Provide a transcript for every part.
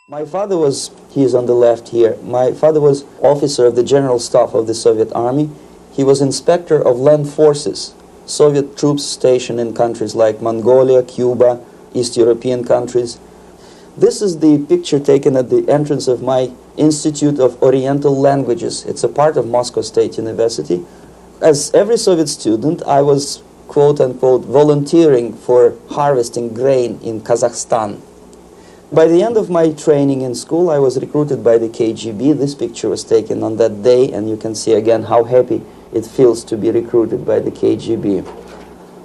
My father was, he is on the left here, my father was officer of the General Staff of the Soviet Army. He was inspector of land forces, Soviet troops stationed in countries like Mongolia, Cuba, East European countries. This is the picture taken at the entrance of my Institute of Oriental Languages. It's a part of Moscow State University. As every Soviet student, I was, quote-unquote, volunteering for harvesting grain in Kazakhstan. By the end of my training in school, I was recruited by the KGB. This picture was taken on that day, and you can see again how happy it feels to be recruited by the KGB.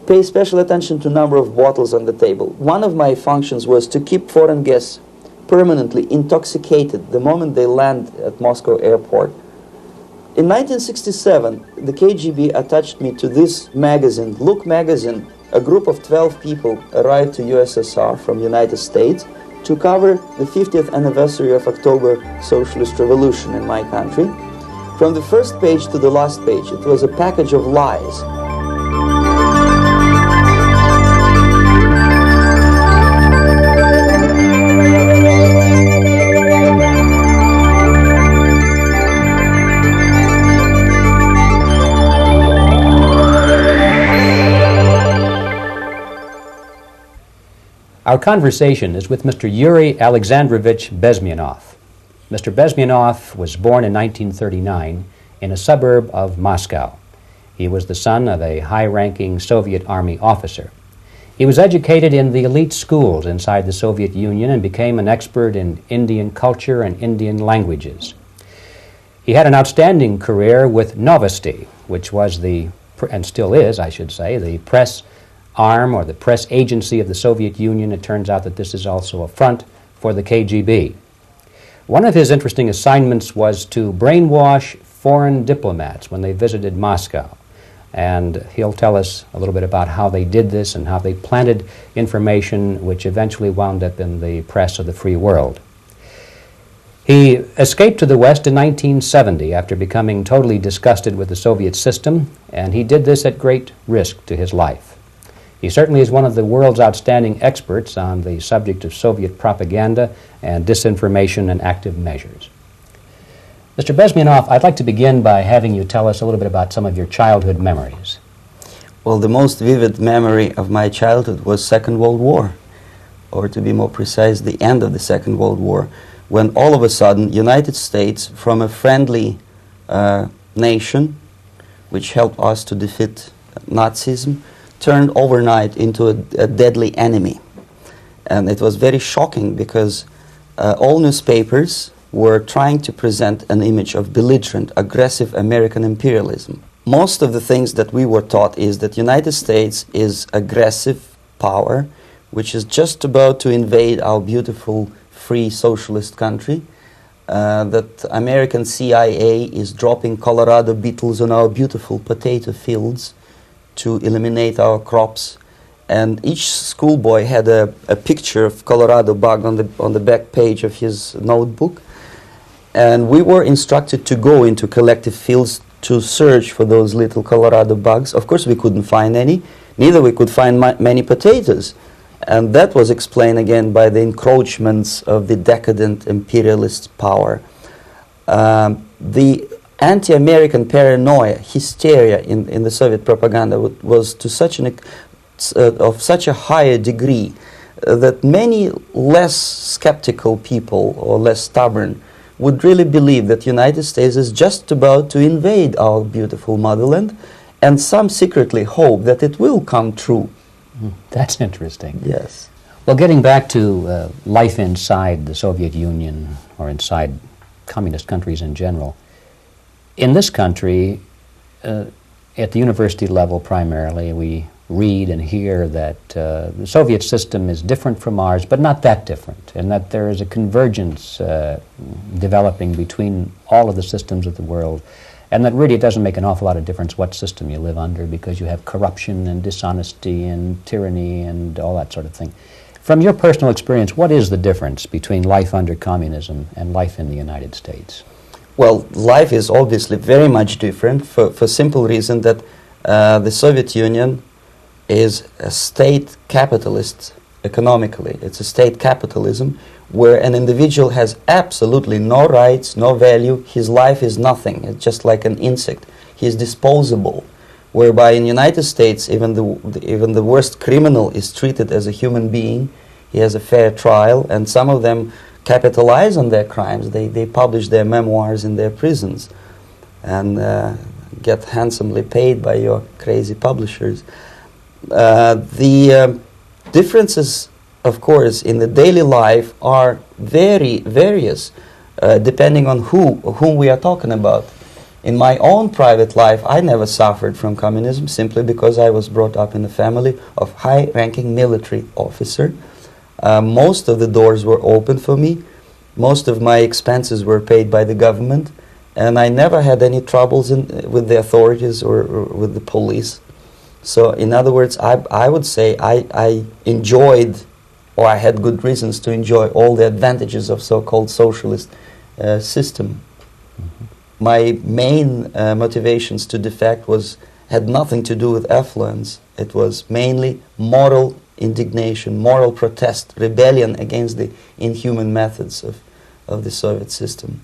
Pay special attention to number of bottles on the table. One of my functions was to keep foreign guests permanently intoxicated the moment they land at Moscow airport. In 1967, the KGB attached me to this magazine, Look magazine. A group of 12 people arrived to USSR from United States to cover the 50th anniversary of October Socialist Revolution in my country. From the first page to the last page, it was a package of lies. Our conversation is with Mr. Yuri Alexandrovich Bezmenov. Mr. Bezmenov was born in 1939 in a suburb of Moscow. He was the son of a high-ranking Soviet Army officer. He was educated in the elite schools inside the Soviet Union and became an expert in Indian culture and Indian languages. He had an outstanding career with Novosti, which was the, and still is, I should say, the press arm or the press agency of the Soviet Union. It turns out that this is also a front for the KGB. One of his interesting assignments was to brainwash foreign diplomats when they visited Moscow. And he'll tell us a little bit about how they did this and how they planted information which eventually wound up in the press of the free world. He escaped to the West in 1970 after becoming totally disgusted with the Soviet system, and he did this at great risk to his life. He certainly is one of the world's outstanding experts on the subject of Soviet propaganda and disinformation and active measures. Mr. Bezmenov, I'd like to begin by having you tell us a little bit about some of your childhood memories. Well, the most vivid memory of my childhood was Second World War, or to be more precise, the end of the Second World War, when all of a sudden United States, from a friendly nation, which helped us to defeat Nazism, turned overnight into a deadly enemy. And it was very shocking because all newspapers were trying to present an image of belligerent, aggressive American imperialism. Most of the things that we were taught is that United States is aggressive power, which is just about to invade our beautiful, free, socialist country, that American CIA is dropping Colorado beetles on our beautiful potato fields to eliminate our crops, and each schoolboy had a picture of Colorado bug on the back page of his notebook, and we were instructed to go into collective fields to search for those little Colorado bugs. Of course we couldn't find any, neither we could find many potatoes, and that was explained again by the encroachments of the decadent imperialist power. The anti-American paranoia, hysteria in the Soviet propaganda was to such of such a higher degree that many less skeptical people or less stubborn would really believe that United States is just about to invade our beautiful motherland, and some secretly hope that it will come true. That's interesting. Yes. Well, getting back to life inside the Soviet Union or inside communist countries in general, in this country, at the university level primarily, we read and hear that the Soviet system is different from ours, but not that different, and that there is a convergence developing between all of the systems of the world, and that really it doesn't make an awful lot of difference what system you live under because you have corruption and dishonesty and tyranny and all that sort of thing. From your personal experience, what is the difference between life under communism and life in the United States? Well, life is obviously very much different for simple reason that the Soviet Union is a state capitalist economically. It's a state capitalism where an individual has absolutely no rights, no value. His life is nothing. It's just like an insect. He's disposable. Whereby in the United States, even the worst criminal is treated as a human being. He has a fair trial, and some of them capitalize on their crimes. They publish their memoirs in their prisons and get handsomely paid by your crazy publishers. The differences, of course, in the daily life are very various, depending on whom we are talking about. In my own private life, I never suffered from communism simply because I was brought up in a family of high-ranking military officer. Most of the doors were open for me. Most of my expenses were paid by the government, and I never had any troubles with the authorities or with the police. So, in other words, I would say I enjoyed, or I had good reasons to enjoy, all the advantages of so-called socialist system. Mm-hmm. My main motivations to defect had nothing to do with affluence. It was mainly moral indignation, moral protest, rebellion against the inhuman methods of the Soviet system.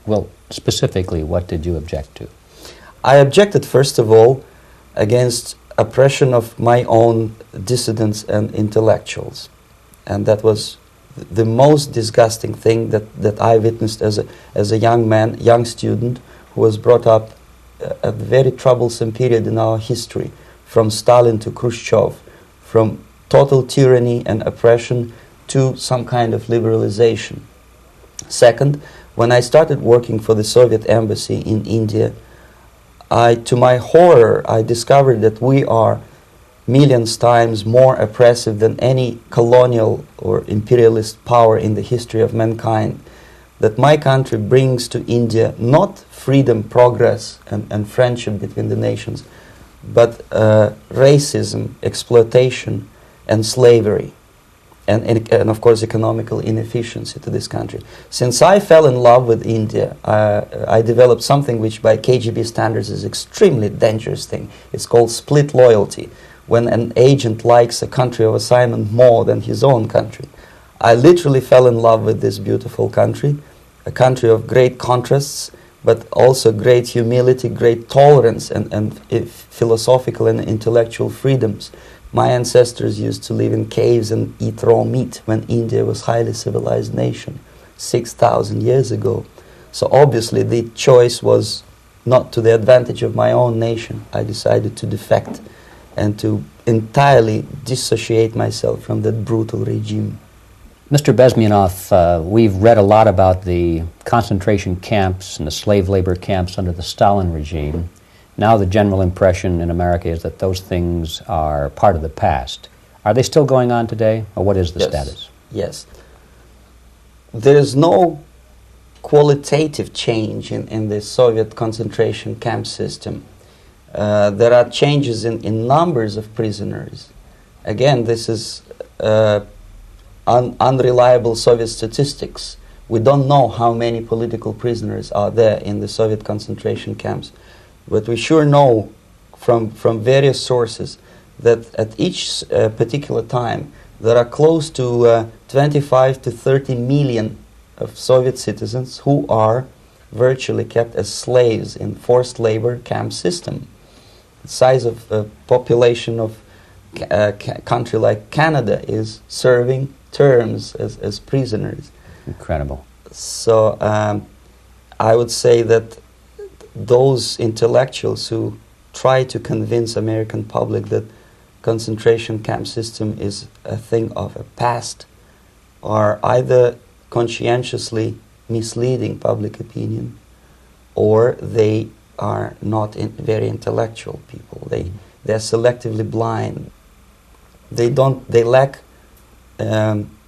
Well, specifically, what did you object to? I objected, first of all, against oppression of my own dissidents and intellectuals. And that was the most disgusting thing that I witnessed as a young man, young student, who was brought up at a very troublesome period in our history, from Stalin to Khrushchev, from total tyranny and oppression to some kind of liberalization. Second, when I started working for the Soviet embassy in India, to my horror, I discovered that we are millions times more oppressive than any colonial or imperialist power in the history of mankind. That my country brings to India not freedom, progress, and friendship between the nations, but racism, exploitation, and slavery, and of course economical inefficiency to this country. Since I fell in love with India, I developed something which by KGB standards is extremely dangerous thing. It's called split loyalty, when an agent likes a country of assignment more than his own country. I literally fell in love with this beautiful country, a country of great contrasts, but also great humility, great tolerance, and philosophical and intellectual freedoms. My ancestors used to live in caves and eat raw meat when India was a highly civilized nation 6,000 years ago. So obviously the choice was not to the advantage of my own nation. I decided to defect and to entirely dissociate myself from that brutal regime. Mr. Bezmenov, we've read a lot about the concentration camps and the slave labor camps under the Stalin regime. Now the general impression in America is that those things are part of the past. Are they still going on today, or what is the status? Yes. There is no qualitative change in the Soviet concentration camp system. There are changes in numbers of prisoners. Again, this is unreliable Soviet statistics. We don't know how many political prisoners are there in the Soviet concentration camps. But we sure know from various sources that at each particular time there are close to 25 to 30 million of Soviet citizens who are virtually kept as slaves in forced labor camp system. The size of population of a country like Canada is serving terms as prisoners. Incredible. So I would say that those intellectuals who try to convince American public that concentration camp system is a thing of a past are either conscientiously misleading public opinion, or they are not very intellectual people. They're selectively blind. They lack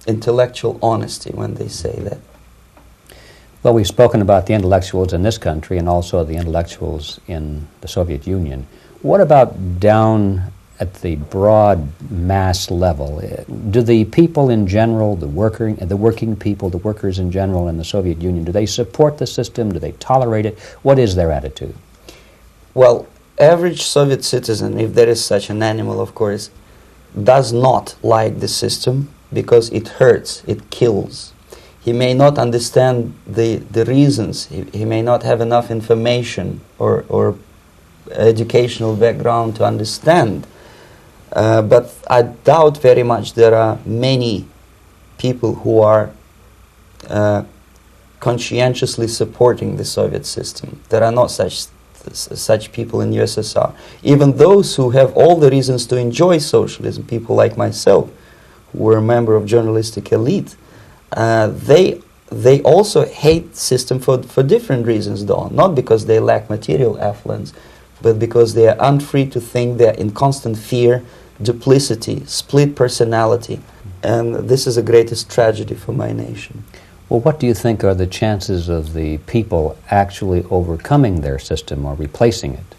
intellectual honesty when they say that. Well, we've spoken about the intellectuals in this country and also the intellectuals in the Soviet Union. What about down at the broad mass level? Do the people in general, the working people, the workers in general in the Soviet Union, do they support the system? Do they tolerate it? What is their attitude? Well, average Soviet citizen, if there is such an animal, of course, does not like the system because it hurts, it kills. He may not understand the reasons, he may not have enough information or educational background to understand. But I doubt very much there are many people who are conscientiously supporting the Soviet system. There are not such people in USSR. Even those who have all the reasons to enjoy socialism, people like myself, who were a member of journalistic elite, they also hate the system for different reasons, though. Not because they lack material affluence, but because they are unfree to think, they are in constant fear, duplicity, split personality. And this is the greatest tragedy for my nation. Well, what do you think are the chances of the people actually overcoming their system or replacing it?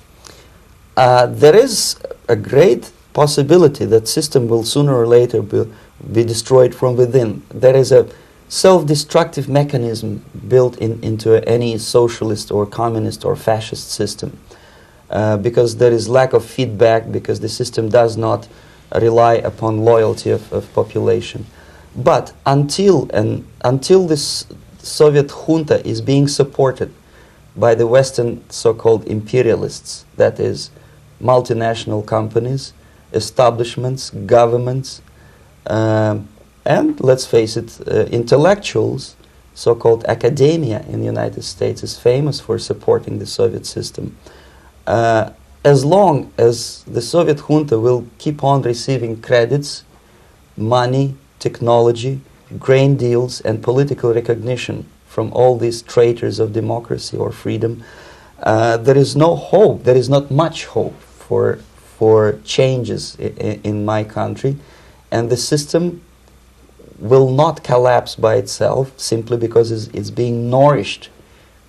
There is a great possibility that system will sooner or later be destroyed from within. There is a self-destructive mechanism built into any socialist or communist or fascist system, because there is lack of feedback, because the system does not rely upon loyalty of population. But until this Soviet junta is being supported by the Western so-called imperialists, that is, multinational companies, establishments, governments, and let's face it, intellectuals, so-called academia in the United States is famous for supporting the Soviet system. As long as the Soviet junta will keep on receiving credits, money, technology, grain deals, and political recognition from all these traitors of democracy or freedom, there is no hope, there is not much hope for changes in my country, and the system will not collapse by itself simply because it's being nourished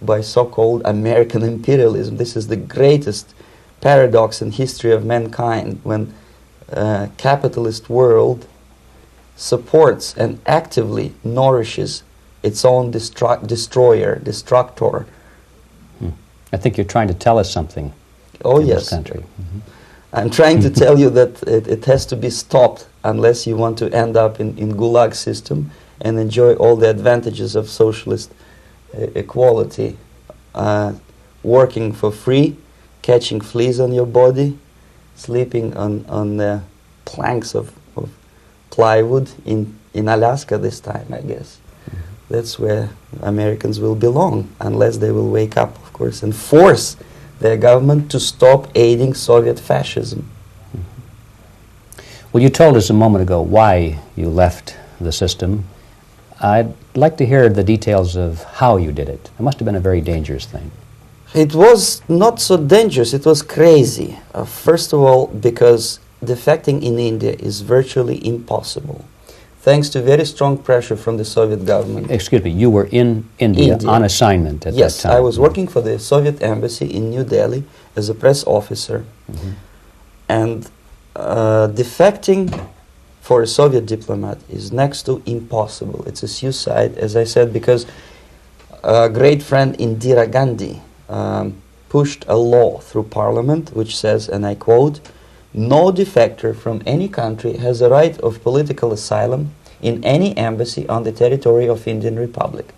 by so-called American imperialism. This is the greatest paradox in history of mankind, when capitalist world supports and actively nourishes its own destructor. I think you're trying to tell us something. Oh, in yes. This country. Mm-hmm. I'm trying to tell you that it has to be stopped unless you want to end up in gulag system and enjoy all the advantages of socialist equality, working for free, catching fleas on your body, sleeping on the planks of plywood in Alaska this time, I guess. Mm-hmm. That's where Americans will belong, unless they will wake up, of course, and force their government to stop aiding Soviet fascism. Mm-hmm. Well, you told us a moment ago why you left the system. I'd like to hear the details of how you did it. It must have been a very dangerous thing. It was not so dangerous, it was crazy. First of all, because defecting in India is virtually impossible, thanks to very strong pressure from the Soviet government. Excuse me, you were in India on assignment at that time? Yes, I was working for the Soviet embassy in New Delhi as a press officer. Mm-hmm. And defecting for a Soviet diplomat is next to impossible. It's a suicide, as I said, because a great friend Indira Gandhi pushed a law through parliament which says, and I quote, "No defector from any country has a right of political asylum in any embassy on the territory of Indian Republic,"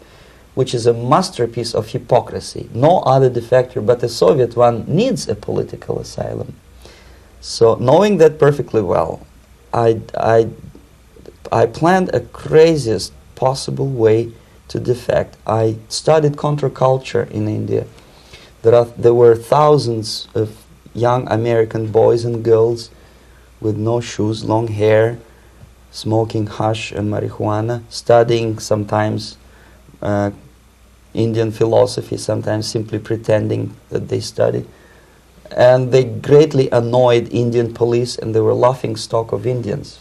which is a masterpiece of hypocrisy. No other defector but the Soviet one needs a political asylum. So, knowing that perfectly well, I planned a craziest possible way to defect. I studied counterculture in India. There were thousands of young American boys and girls with no shoes, long hair, smoking hash and marijuana, studying sometimes Indian philosophy, sometimes simply pretending that they study. And they greatly annoyed Indian police, and they were laughing stock of Indians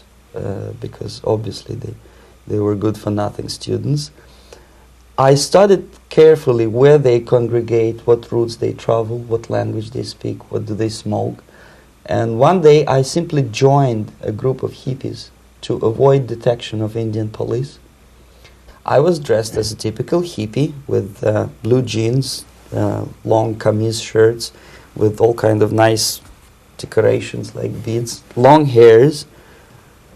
because obviously they were good-for-nothing students. I studied carefully where they congregate, what routes they travel, what language they speak, what do they smoke. And one day I simply joined a group of hippies to avoid detection of Indian police. I was dressed as a typical hippie with blue jeans, long kameez shirts with all kind of nice decorations like beads, long hairs,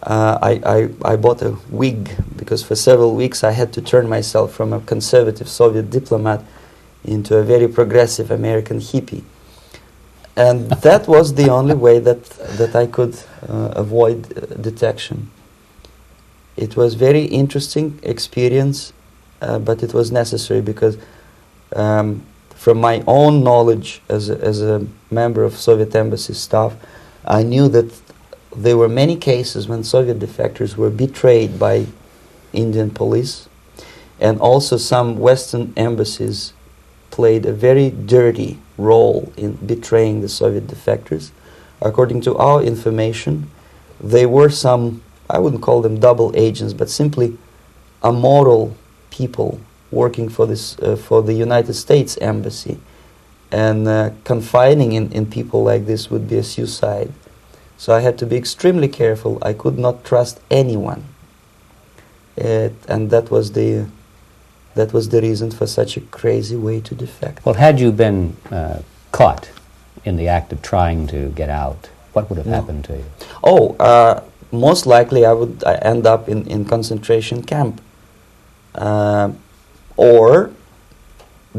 I bought a wig because for several weeks I had to turn myself from a conservative Soviet diplomat into a very progressive American hippie. And that was the only way that I could avoid detection. It was very interesting experience, but it was necessary because from my own knowledge as a member of Soviet embassy staff, I knew that there were many cases when Soviet defectors were betrayed by Indian police, and also some Western embassies played a very dirty role in betraying the Soviet defectors. According to our information, they were some, I wouldn't call them double agents, but simply amoral people working for this for the United States embassy, and confiding in people like this would be a suicide. So I had to be extremely careful. I could not trust anyone, and that was the reason for such a crazy way to defect. Well, had you been caught in the act of trying to get out, what would have happened to you? Oh, most likely I would end up in concentration camp, or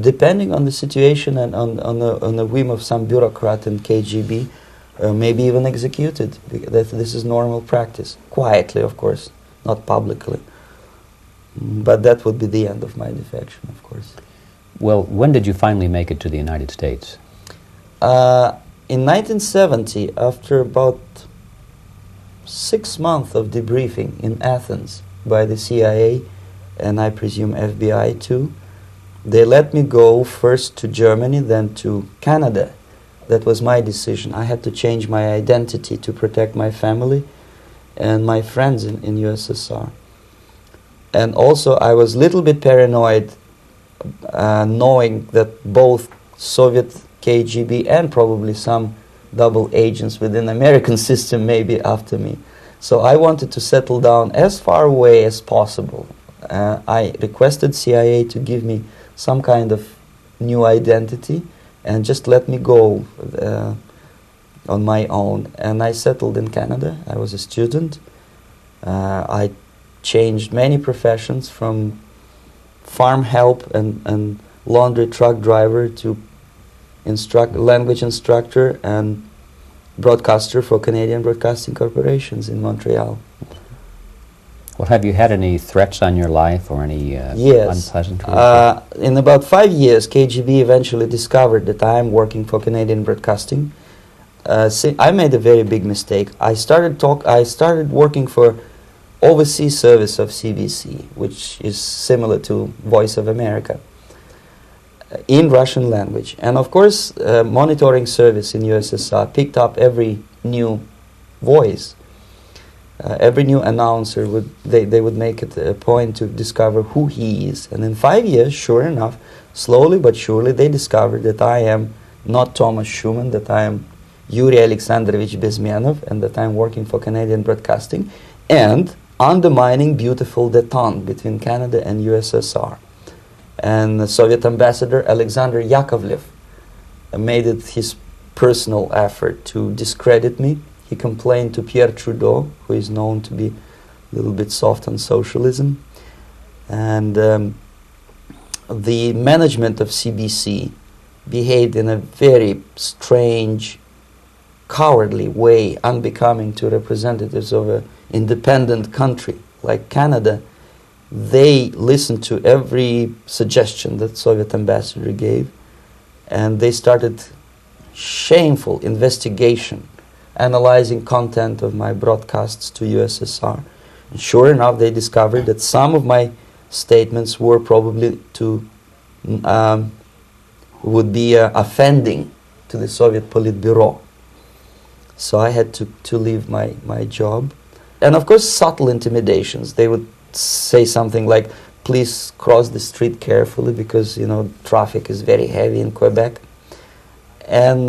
depending on the situation and on the whim of some bureaucrat in KGB, maybe even executed. This is normal practice, quietly, of course, not publicly. But that would be the end of my defection, of course. Well, when did you finally make it to the United States? In 1970, after about 6 months of debriefing in Athens by the CIA, and I presume FBI too, they let me go first to Germany, then to Canada. That was my decision. I had to change my identity to protect my family and my friends in USSR. And also I was a little bit paranoid, knowing that both Soviet KGB and probably some double agents within the American system may be after me. So I wanted to settle down as far away as possible. I requested CIA to give me some kind of new identity and just let me go on my own. And I settled in Canada. I was a student. I changed many professions, from farm help and laundry truck driver to language instructor and broadcaster for Canadian Broadcasting Corporations in Montreal. Well, have you had any threats on your life or any Yes. unpleasant In about 5 years, KGB eventually discovered that I am working for Canadian Broadcasting. I made a very big mistake. I started working for overseas service of CBC, which is similar to Voice of America, in Russian language. And of course, monitoring service in USSR picked up every new voice. Every new announcer they would make it a point to discover who he is. And in 5 years, sure enough, slowly but surely, they discovered that I am not Thomas Schumann, that I am Yuri Alexandrovich Bezmenov, and that I am working for Canadian Broadcasting, and undermining beautiful détente between Canada and USSR. And the Soviet ambassador Alexander Yakovlev made it his personal effort to discredit me. He complained to Pierre Trudeau, who is known to be a little bit soft on socialism. And the management of CBC behaved in a very strange, cowardly way, unbecoming to representatives of an independent country like Canada. They listened to every suggestion that Soviet ambassador gave, and they started shameful investigation, analyzing content of my broadcasts to USSR. And sure enough, they discovered that some of my statements were probably would be offending to the Soviet Politburo. So I had to leave my job. And of course, subtle intimidations. They would say something like, please cross the street carefully because, you know, traffic is very heavy in Quebec. And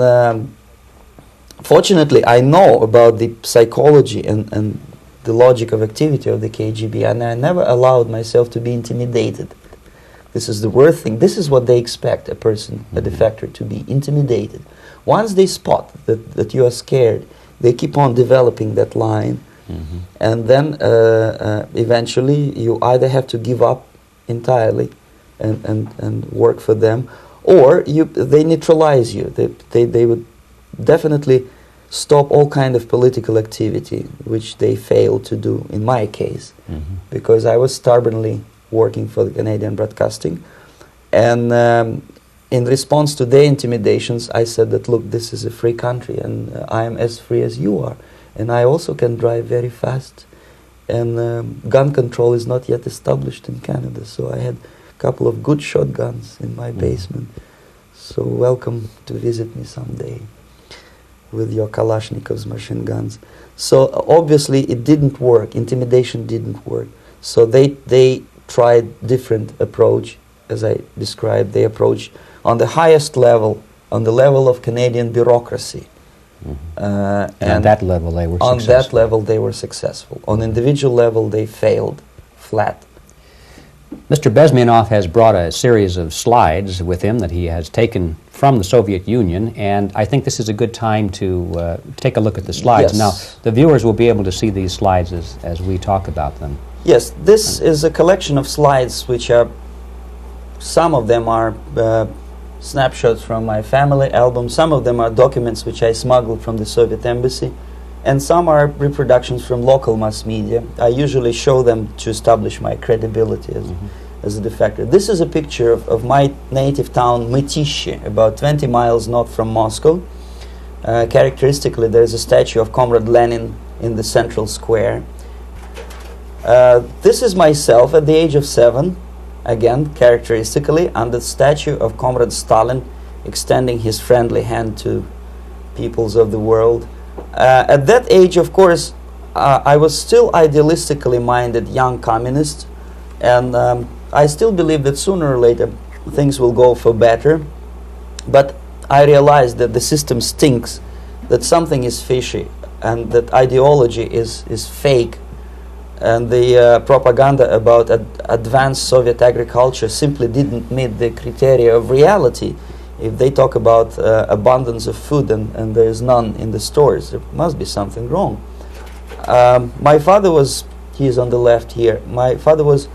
fortunately, I know about the psychology and the logic of activity of the KGB, and I never allowed myself to be intimidated. This is the worst thing. This is what they expect a person, a defector, to be intimidated. Once they spot that you are scared, they keep on developing that line And then eventually you either have to give up entirely and work for them, or they neutralize you. They would definitely stop all kind of political activity, which they failed to do in my case, because I was stubbornly working for the Canadian Broadcasting. And in response to their intimidations, I said that, look, this is a free country, and I am as free as you are. And I also can drive very fast. And gun control is not yet established in Canada, so I had a couple of good shotguns in my basement. So welcome to visit me someday with your Kalashnikov's machine guns. So obviously it didn't work. Intimidation didn't work. So they tried different approach, as I described. They approached on the highest level, on the level of Canadian bureaucracy. And at that level they were successful. On that level they were successful. On individual level they failed flat. Mr. Bezmenov has brought a series of slides with him that he has taken from the Soviet Union, and I think this is a good time to take a look at the slides. Yes. Now, the viewers will be able to see these slides as we talk about them. Yes, this is a collection of slides which are, some of them are snapshots from my family album, some of them are documents which I smuggled from the Soviet embassy, and some are reproductions from local mass media. I usually show them to establish my credibility as a defector. This is a picture of my native town, Mytishi, about 20 miles north from Moscow. Characteristically, there is a statue of Comrade Lenin in the central square. This is myself at the age of 7, again, characteristically, under the statue of Comrade Stalin, extending his friendly hand to peoples of the world. At that age, of course, I was still idealistically minded young communist, and I still believe that sooner or later things will go for better. But I realized that the system stinks, that something is fishy, and that ideology is fake. And the propaganda about advanced Soviet agriculture simply didn't meet the criteria of reality. If they talk about abundance of food and there is none in the stores, there must be something wrong. My father was, he is on the left here, my father was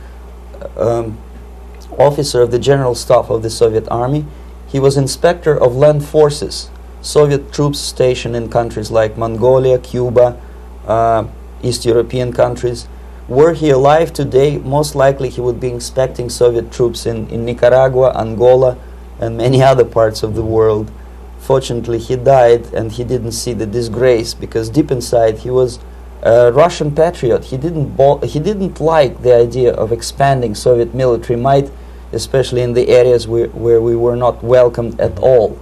officer of the General Staff of the Soviet Army. He was inspector of land forces, Soviet troops stationed in countries like Mongolia, Cuba, East European countries. Were he alive today, most likely he would be inspecting Soviet troops in Nicaragua, Angola, and many other parts of the world. Fortunately, he died and he didn't see the disgrace, because deep inside he was a Russian patriot. He didn't like the idea of expanding Soviet military might, especially in the areas where we were not welcomed at all.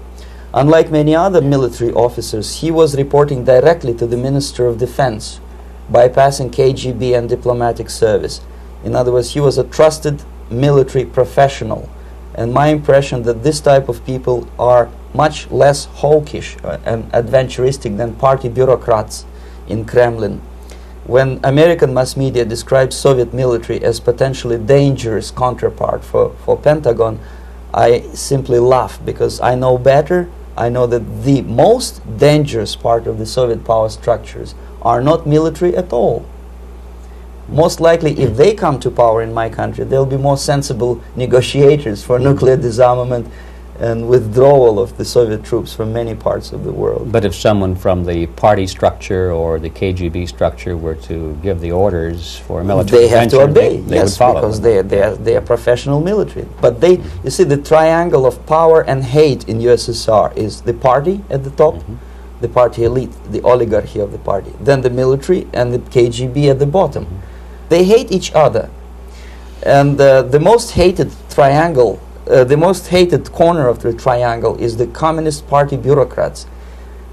Unlike many other military officers, he was reporting directly to the Minister of Defense, bypassing KGB and diplomatic service. In other words, he was a trusted military professional. And my impression that this type of people are much less hawkish and adventuristic than party bureaucrats in Kremlin. When American mass media describes Soviet military as potentially dangerous counterpart for Pentagon, I simply laugh, because I know better. I know that the most dangerous part of the Soviet power structures are not military at all. Most likely, if they come to power in my country, they'll be more sensible negotiators for nuclear disarmament and withdrawal of the Soviet troops from many parts of the world. But if someone from the party structure or the KGB structure were to give the orders for a military intervention, they have to obey, they yes, would follow because them. they are professional military. But they, you see, the triangle of power and hate in USSR is the party at the top, the party elite, the oligarchy of the party, then the military, and the KGB at the bottom. They hate each other, and the most hated triangle, the most hated corner of the triangle is the Communist Party bureaucrats.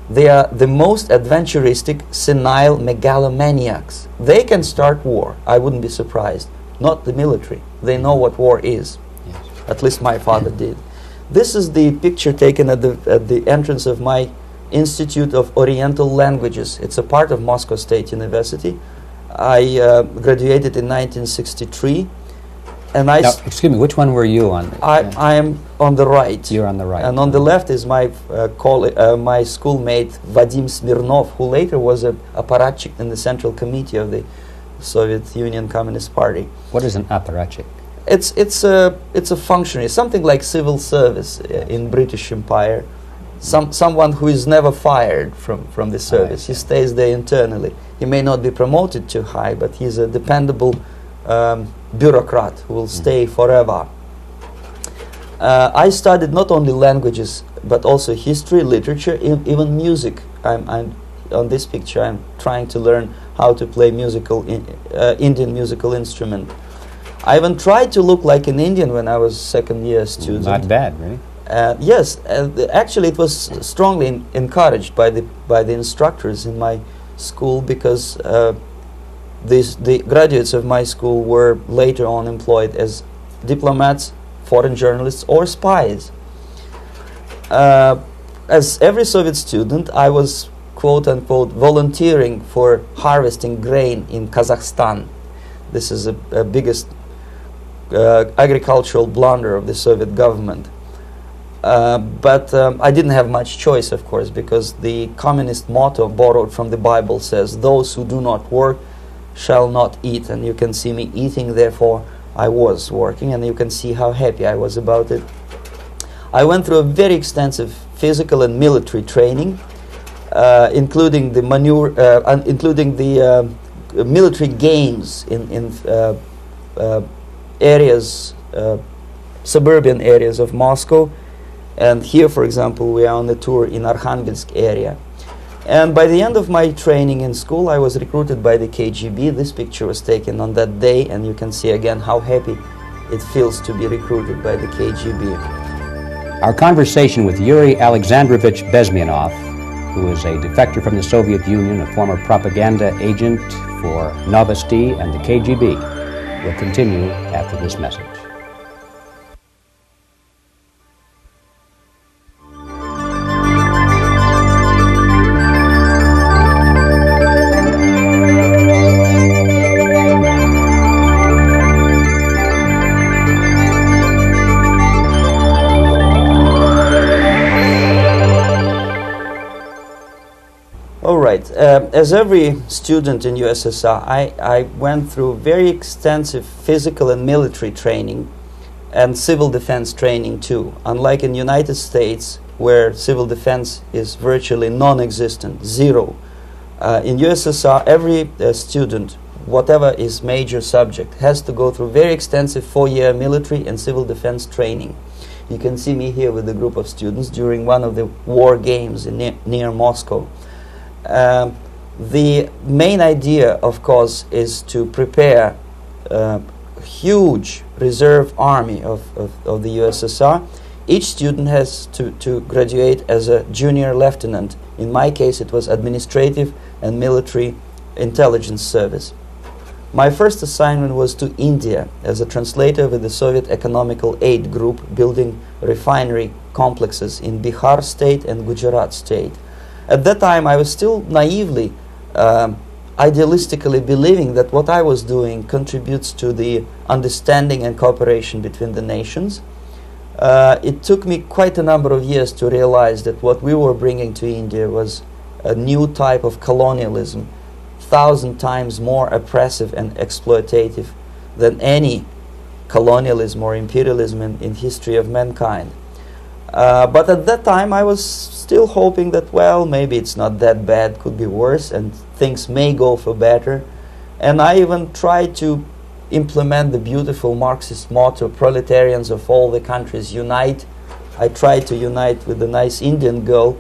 They are the most adventuristic, senile megalomaniacs. They can start war, I wouldn't be surprised. Not the military. They know what war is. Yes. At least my father did. This is the picture taken at the entrance of my Institute of Oriental Languages. It's a part of Moscow State University. I graduated in 1963. and I Now, excuse me, which one were you on? I am on the right. You're on the right. And on the left is my my schoolmate Vadim Smirnov, who later was a apparatchik in the Central Committee of the Soviet Union Communist Party. What is an apparatchik? It's a functionary, something like civil service in British Empire. Someone who is never fired from the service. He stays there internally. He may not be promoted too high, but he's a dependable bureaucrat who will stay forever. I studied not only languages, but also history, literature, even music. I'm on this picture. I'm trying to learn how to play Indian musical instrument. I even tried to look like an Indian when I was second-year student. Not bad, really. Yes, actually, it was strongly encouraged by the instructors in my school, because the graduates of my school were later on employed as diplomats, foreign journalists, or spies. As every Soviet student, I was quote-unquote volunteering for harvesting grain in Kazakhstan. This is a biggest agricultural blunder of the Soviet government. But I didn't have much choice, of course, because the communist motto borrowed from the Bible says, "Those who do not work shall not eat." And you can see me eating, therefore I was working, and you can see how happy I was about it. I went through a very extensive physical and military training, including the military games in areas, suburban areas of Moscow. And here, for example, we are on a tour in Arkhangelsk area. And by the end of my training in school, I was recruited by the KGB. This picture was taken on that day, and you can see again how happy it feels to be recruited by the KGB. Our conversation with Yuri Alexandrovich Bezmenov, who is a defector from the Soviet Union, a former propaganda agent for Novosti and the KGB, will continue after this message. As every student in USSR, I went through very extensive physical and military training and civil defense training too. Unlike in the United States, where civil defense is virtually non-existent, zero. In USSR, every student, whatever his major subject, has to go through very extensive 4-year military and civil defense training. You can see me here with a group of students during one of the war games near Moscow. The main idea, of course, is to prepare a huge reserve army of the USSR. Each student has to graduate as a junior lieutenant. In my case, it was administrative and military intelligence service. My first assignment was to India as a translator with the Soviet Economical Aid Group, building refinery complexes in Bihar state and Gujarat state. At that time, I was still naively, idealistically believing that what I was doing contributes to the understanding and cooperation between the nations. It took me quite a number of years to realize that what we were bringing to India was a new type of colonialism, 1,000 times more oppressive and exploitative than any colonialism or imperialism in history of mankind. But at that time, I was still hoping that, well, maybe it's not that bad, could be worse, and things may go for better. And I even tried to implement the beautiful Marxist motto, "Proletarians of all the countries unite." I tried to unite with a nice Indian girl,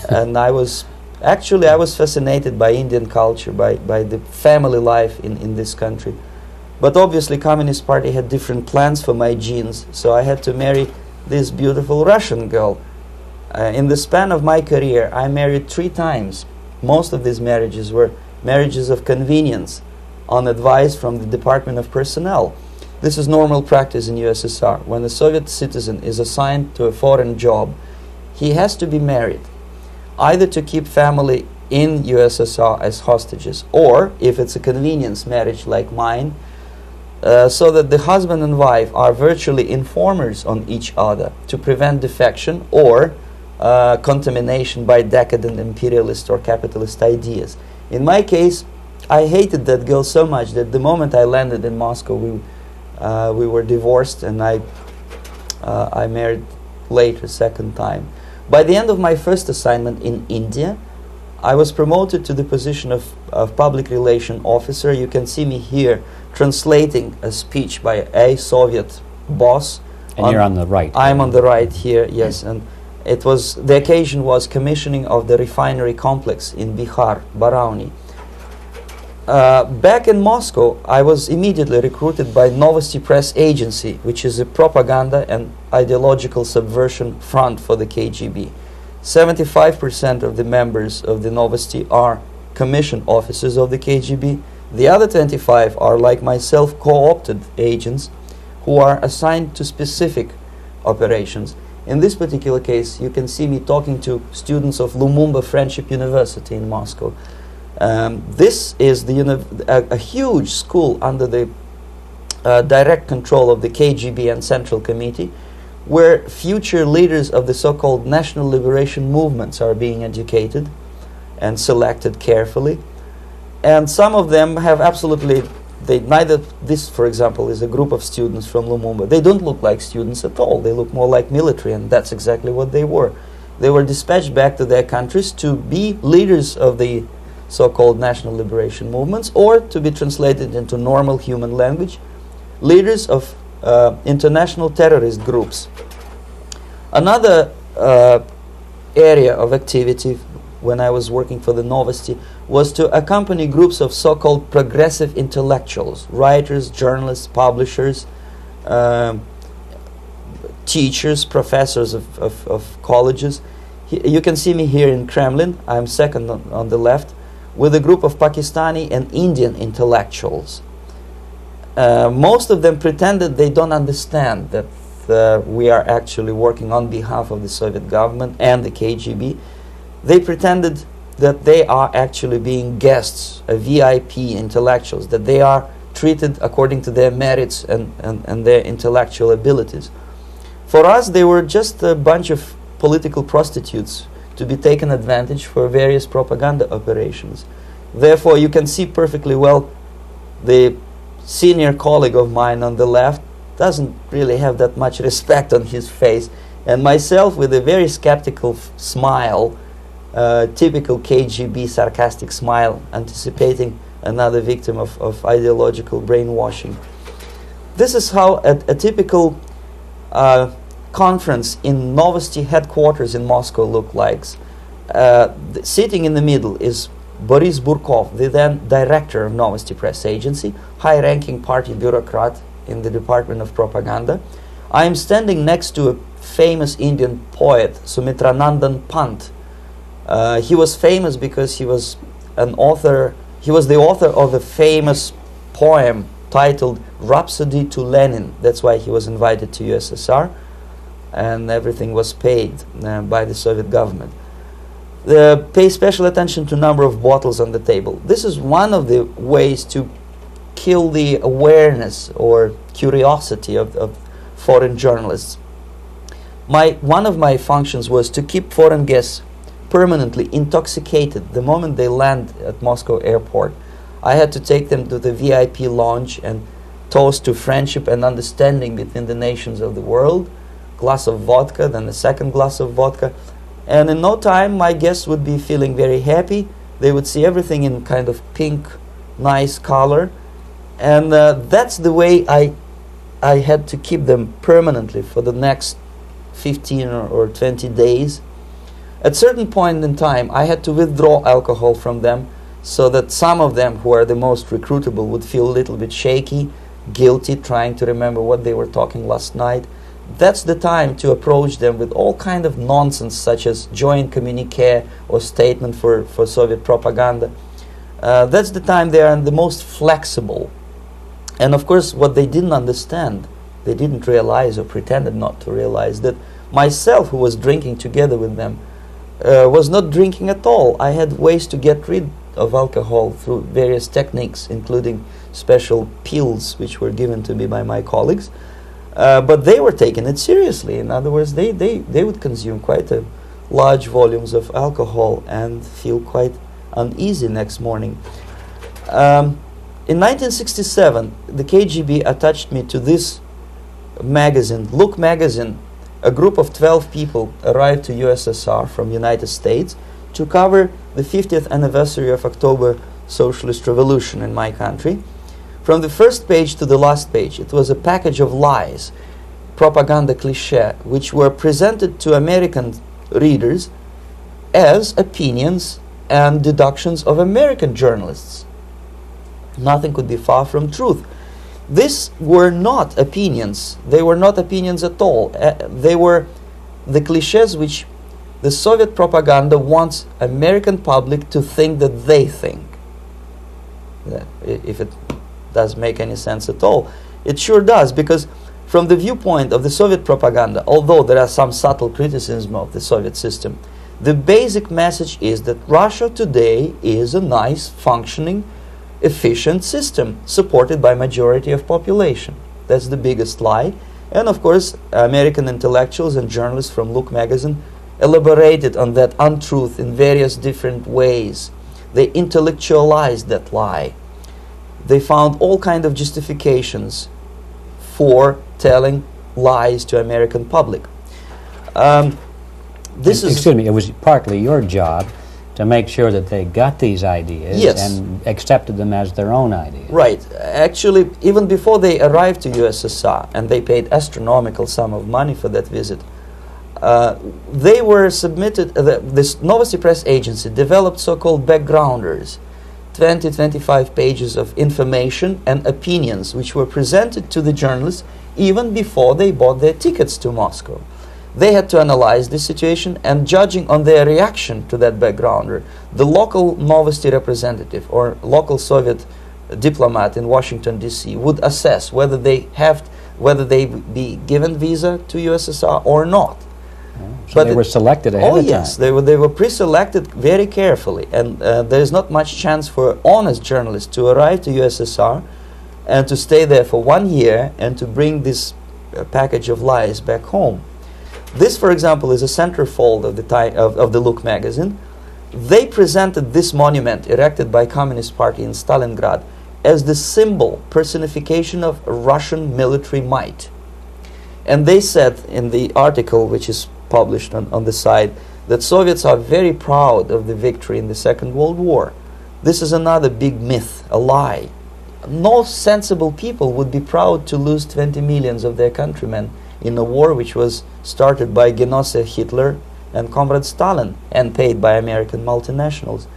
and I was fascinated by Indian culture, by the family life in this country. But obviously, Communist Party had different plans for my genes, so I had to marry this beautiful Russian girl. In the span of my career, I married 3 times. Most of these marriages were marriages of convenience, on advice from the Department of Personnel. This is normal practice in USSR. When a Soviet citizen is assigned to a foreign job, he has to be married, either to keep family in USSR as hostages, or, if it's a convenience marriage like mine, so that the husband and wife are virtually informers on each other to prevent defection or contamination by decadent imperialist or capitalist ideas. In my case, I hated that girl so much that the moment I landed in Moscow, we were divorced, and I married later, second time. By the end of my first assignment in India, I was promoted to the position of public relation officer. You can see me here translating a speech by a Soviet boss. And you're on the right. I'm on the right here, yes. And it was, the occasion was commissioning of the refinery complex in Bihar, Barauni. Back in Moscow, I was immediately recruited by Novosti Press Agency, which is a propaganda and ideological subversion front for the KGB. 75% of the members of the Novosti are commissioned officers of the KGB. The other 25 are, like myself, co-opted agents who are assigned to specific operations. In this particular case, you can see me talking to students of Lumumba Friendship University in Moscow. This is a huge school under the direct control of the KGB and Central Committee, where future leaders of the so-called national liberation movements are being educated and selected carefully. And some of them have absolutely, this, for example, is a group of students from Lumumba. They don't look like students at all. They look more like military, and that's exactly what they were. They were dispatched back to their countries to be leaders of the so-called national liberation movements, or to be translated into normal human language, leaders of international terrorist groups. Another area of activity when I was working for the Novosti was to accompany groups of so-called progressive intellectuals, writers, journalists, publishers, teachers, professors of colleges. You can see me here in Kremlin. I'm second on the left, with a group of Pakistani and Indian intellectuals. Most of them pretended they don't understand that we are actually working on behalf of the Soviet government and the KGB. They pretended that they are actually being guests, VIP intellectuals, that they are treated according to their merits and their intellectual abilities. For us, they were just a bunch of political prostitutes to be taken advantage for various propaganda operations. Therefore, you can see perfectly well the senior colleague of mine on the left doesn't really have that much respect on his face, and myself with a very skeptical smile, typical KGB sarcastic smile, anticipating another victim of ideological brainwashing. This is how a typical conference in Novosti headquarters in Moscow looked like. Sitting in the middle is Boris Burkov, the then director of Novosti Press Agency, high-ranking party bureaucrat in the Department of Propaganda. I am standing next to a famous Indian poet, Sumitranandan Pant. He was famous because he was an author. He was the author of a famous poem titled Rhapsody to Lenin. That's why he was invited to USSR, and everything was paid by the Soviet government. Pay special attention to number of bottles on the table. This is one of the ways to kill the awareness or curiosity of foreign journalists. One of my functions was to keep foreign guests permanently intoxicated the moment they land at Moscow airport. I had to take them to the VIP lounge and toast to friendship and understanding between the nations of the world. Glass of vodka, then a second glass of vodka. And in no time, my guests would be feeling very happy. They would see everything in kind of pink, nice color. And that's the way I had to keep them permanently for the next 15 or 20 days. At certain point in time, I had to withdraw alcohol from them so that some of them who are the most recruitable would feel a little bit shaky, guilty, trying to remember what they were talking last night. That's the time to approach them with all kind of nonsense, such as joint communique or statement for Soviet propaganda. That's the time they are the most flexible. And of course, what they didn't understand, they didn't realize or pretended not to realize, that myself, who was drinking together with them, was not drinking at all. I had ways to get rid of alcohol through various techniques, including special pills which were given to me by my colleagues. But they were taking it seriously. In other words, they would consume quite large volumes of alcohol and feel quite uneasy next morning. In 1967, the KGB attached me to this magazine, Look magazine. A group of 12 people arrived to USSR from United States to cover the 50th anniversary of October Socialist Revolution in my country. From the first page to the last page, it was a package of lies, propaganda cliché, which were presented to American readers as opinions and deductions of American journalists. Nothing could be far from truth. These were not opinions. They were not opinions at all. They were the clichés which the Soviet propaganda wants American public to think that they think. If it does make any sense at all. It sure does, because from the viewpoint of the Soviet propaganda, although there are some subtle criticisms of the Soviet system, the basic message is that Russia today is a nice, functioning, efficient system supported by majority of population. That's the biggest lie. And of course, American intellectuals and journalists from Look magazine elaborated on that untruth in various different ways. They intellectualized that lie. They found all kind of justifications for telling lies to American public. Excuse me, it was partly your job to make sure that they got these ideas, yes, and accepted them as their own ideas. Right. Actually, even before they arrived to USSR, and they paid astronomical sum of money for that visit, they were submitted, this Novosti Press Agency developed so-called backgrounders, 20-25 pages of information and opinions which were presented to the journalists even before they bought their tickets to Moscow. They had to analyze this situation, and judging on their reaction to that backgrounder, the local Novosti representative or local Soviet diplomat in Washington D.C. would assess whether they be given visa to USSR or not. So but they were selected ahead of time. Oh yes, they were pre-selected very carefully, and there is not much chance for honest journalists to arrive to USSR and to stay there for 1 year and to bring this package of lies back home. This, for example, is a centerfold of the Look magazine. They presented this monument erected by Communist Party in Stalingrad as the symbol, personification of Russian military might. And they said in the article, which is published on the site, that Soviets are very proud of the victory in the Second World War. This is another big myth, a lie. No sensible people would be proud to lose 20 millions of their countrymen in a war which was started by Genoese Hitler and Comrade Stalin and paid by American multinationals.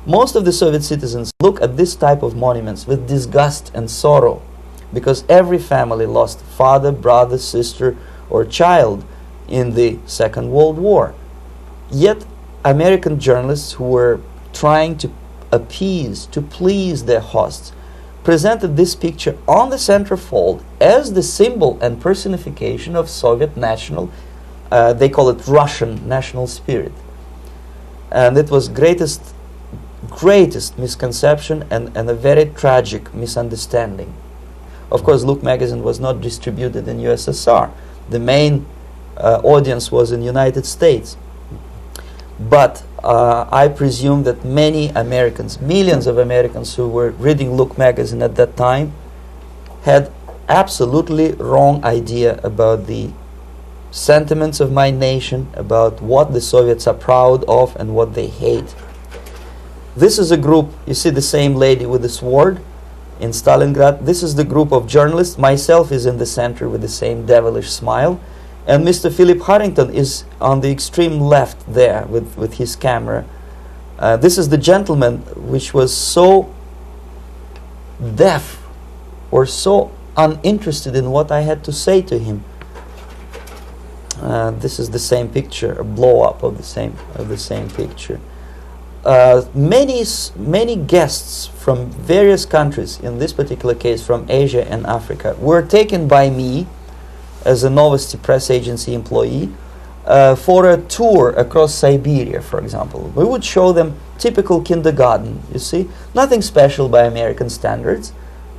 Most of the Soviet citizens look at this type of monuments with disgust and sorrow, because every family lost father, brother, sister, or child in the Second World War. Yet American journalists who were trying to appease, to please their hosts, presented this picture on the centerfold as the symbol and personification of Soviet national, they call it Russian national spirit. And it was greatest misconception and a very tragic misunderstanding. Of course, Look magazine was not distributed in USSR. The main audience was in United States. But I presume that many Americans, millions of Americans who were reading Look magazine at that time, had absolutely wrong idea about the sentiments of my nation, about what the Soviets are proud of and what they hate. This is a group, you see the same lady with the sword in Stalingrad. This is the group of journalists. Myself is in the center with the same devilish smile. And Mr. Philip Harrington is on the extreme left there with his camera. This is the gentleman which was so deaf or so uninterested in what I had to say to him. This is the same picture, a blow-up of the same picture. Many guests from various countries, in this particular case from Asia and Africa, were taken by me as a Novosti Press Agency employee for a tour across Siberia, for example. We would show them typical kindergarten, you see, nothing special by American standards,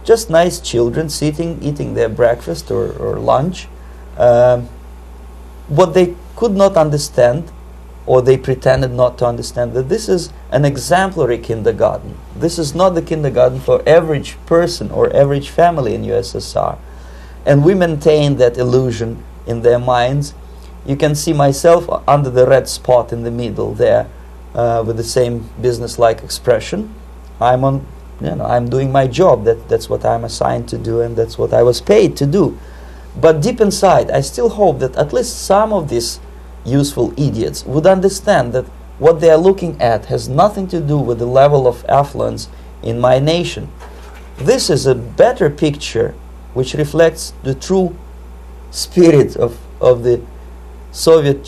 just nice children sitting, eating their breakfast or lunch. What they could not understand, or they pretended not to understand, that this is an exemplary kindergarten. This is not the kindergarten for average person or average family in USSR. And we maintain that illusion in their minds. You can see myself under the red spot in the middle there, with the same business-like expression. I'm doing my job. That's what I'm assigned to do, and that's what I was paid to do. But deep inside, I still hope that at least some of these useful idiots would understand that what they are looking at has nothing to do with the level of affluence in my nation. This is a better picture which reflects the true spirit of the Soviet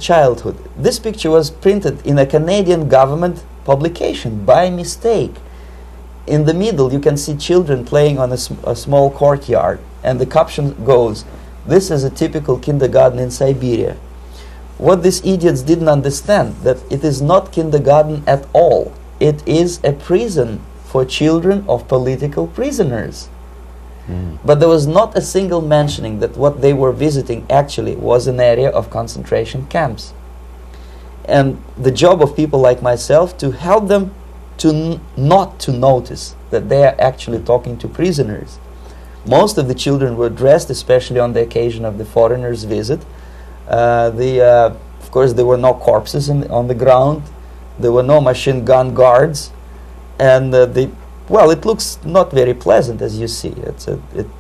childhood. This picture was printed in a Canadian government publication by mistake. In the middle you can see children playing on a small courtyard, and the caption goes, "This is a typical kindergarten in Siberia." What these idiots didn't understand, that it is not kindergarten at all. It is a prison for children of political prisoners. But there was not a single mentioning that what they were visiting actually was an area of concentration camps. And the job of people like myself to help them to not to notice that they are actually talking to prisoners. Most of the children were dressed, especially on the occasion of the foreigners' visit. Of course, there were no corpses on the ground. There were no machine gun guards, and well, it looks not very pleasant, as you see.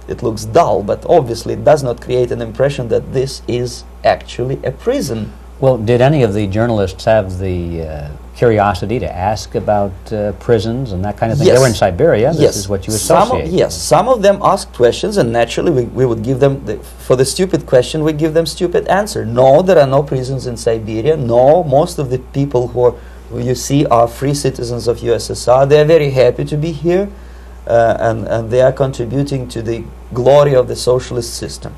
It looks dull, but obviously it does not create an impression that this is actually a prison. Well, did any of the journalists have the curiosity to ask about prisons and that kind of thing? Yes. They were in Siberia. Yes. This is what you associate. Yes, some of them asked questions, and naturally we would give them, for the stupid question, we give them stupid answer. No, there are no prisons in Siberia. No, most of the people who you see are free citizens of USSR. They are very happy to be here, and they are contributing to the glory of the socialist system.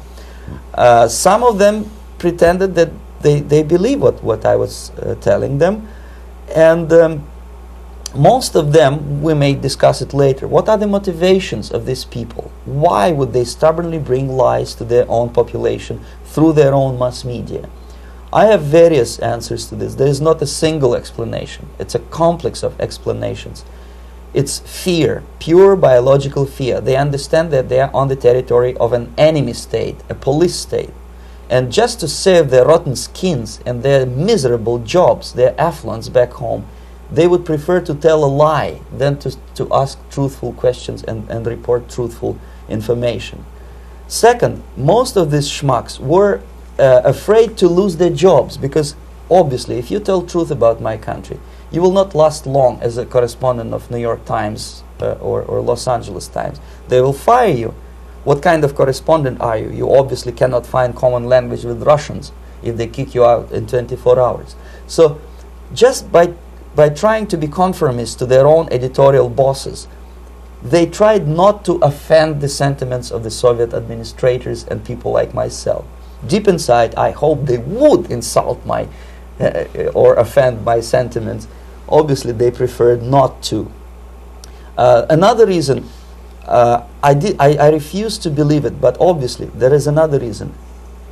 Some of them pretended that they believe what I was telling them, and most of them, we may discuss it later, what are the motivations of these people? Why would they stubbornly bring lies to their own population through their own mass media? I have various answers to this. There is not a single explanation. It's a complex of explanations. It's fear, pure biological fear. They understand that they are on the territory of an enemy state, a police state. And just to save their rotten skins and their miserable jobs, their affluence back home, they would prefer to tell a lie than to ask truthful questions and report truthful information. Second, most of these schmucks were afraid to lose their jobs, because obviously if you tell truth about my country, you will not last long as a correspondent of New York Times or Los Angeles Times. They will fire you. What kind of correspondent are you? You obviously cannot find common language with Russians if they kick you out in 24 hours. So just by trying to be conformist to their own editorial bosses, they tried not to offend the sentiments of the Soviet administrators and people like myself. Deep inside, I hope they would insult my or offend my sentiments. Obviously, they preferred not to. Another reason, I refuse to believe it, but obviously there is another reason.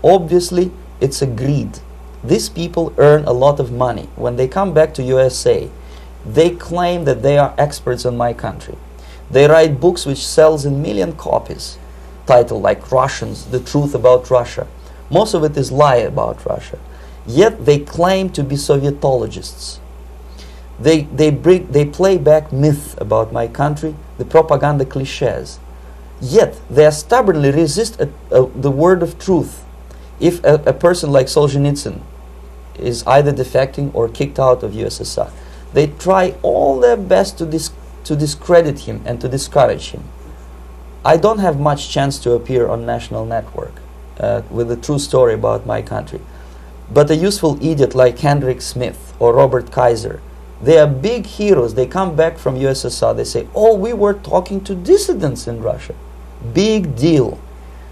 Obviously, it's a greed. These people earn a lot of money. When they come back to USA, they claim that they are experts in my country. They write books which sells in million copies, titled like Russians, The Truth About Russia. Most of it is lie about Russia. Yet they claim to be Sovietologists. They play back myth about my country, the propaganda cliches. Yet they stubbornly resist the word of truth. If a person like Solzhenitsyn is either defecting or kicked out of USSR, they try all their best to discredit him and to discourage him. I don't have much chance to appear on national network with a true story about my country. But a useful idiot like Hendrik Smith or Robert Kaiser, they are big heroes. They come back from USSR. They say, oh, we were talking to dissidents in Russia. Big deal.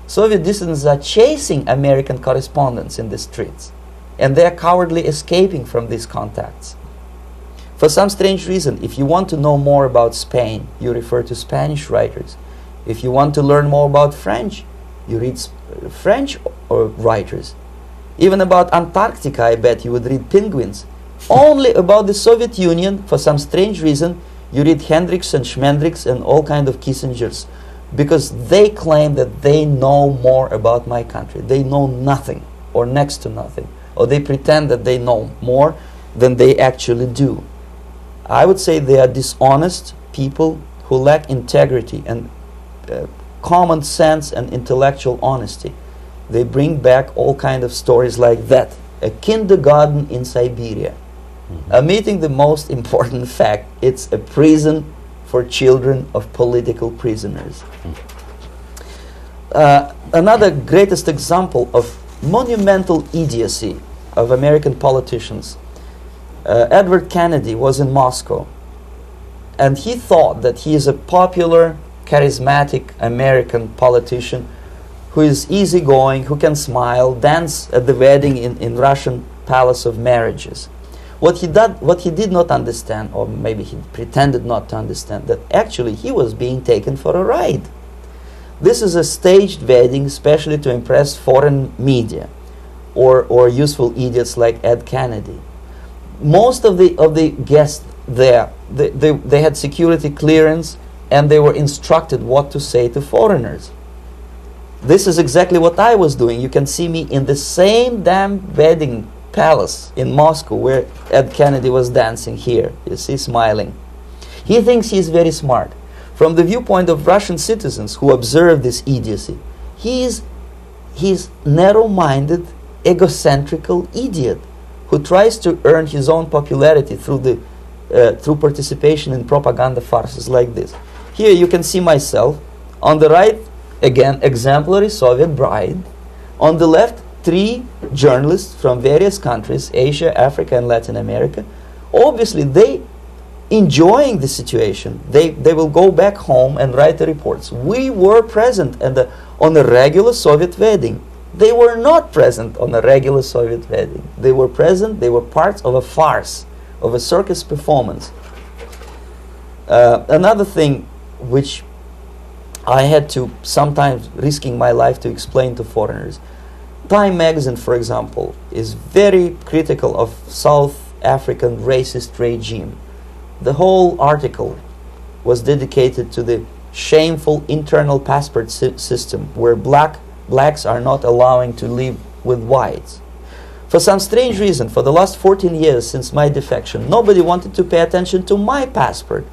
Soviet dissidents are chasing American correspondents in the streets, and they are cowardly escaping from these contacts. For some strange reason, if you want to know more about Spain, you refer to Spanish writers. If you want to learn more about French, you read French writers. Even about Antarctica, I bet you would read Penguins. Only about the Soviet Union, for some strange reason, you read Hendricks and Schmendricks and all kind of Kissingers, because they claim that they know more about my country. They know nothing, or next to nothing, or they pretend that they know more than they actually do. I would say they are dishonest people who lack integrity and common sense and intellectual honesty. They bring back all kind of stories like that. A kindergarten in Siberia. Omitting the most important fact, it's a prison for children of political prisoners. Another greatest example of monumental idiocy of American politicians. Edward Kennedy was in Moscow, and he thought that he is a popular, charismatic American politician who is easygoing, who can smile, dance at the wedding in Russian Palace of Marriages. What he did not understand, or maybe he pretended not to understand, that actually he was being taken for a ride. This is a staged wedding, especially to impress foreign media, or useful idiots like Ed Kennedy. Most of the guests there, they had security clearance, and they were instructed what to say to foreigners. This is exactly what I was doing. You can see me in the same damn wedding palace in Moscow where Ed Kennedy was dancing here. You see, smiling. He thinks he's very smart. From the viewpoint of Russian citizens who observe this idiocy, he's narrow-minded, egocentrical idiot who tries to earn his own popularity through participation in propaganda farces like this. Here you can see myself. On the right, again, exemplary Soviet bride. On the left, 3 journalists from various countries, Asia, Africa, and Latin America. Obviously, they enjoying the situation. They will go back home and write the reports. We were present on a regular Soviet wedding. They were not present on a regular Soviet wedding. They were present, they were parts of a farce, of a circus performance. Another thing which I had to sometimes risking my life to explain to foreigners. Time magazine, for example, is very critical of South African racist regime. The whole article was dedicated to the shameful internal passport system where blacks are not allowing to live with whites. For some strange reason, for the last 14 years since my defection, nobody wanted to pay attention to my passport.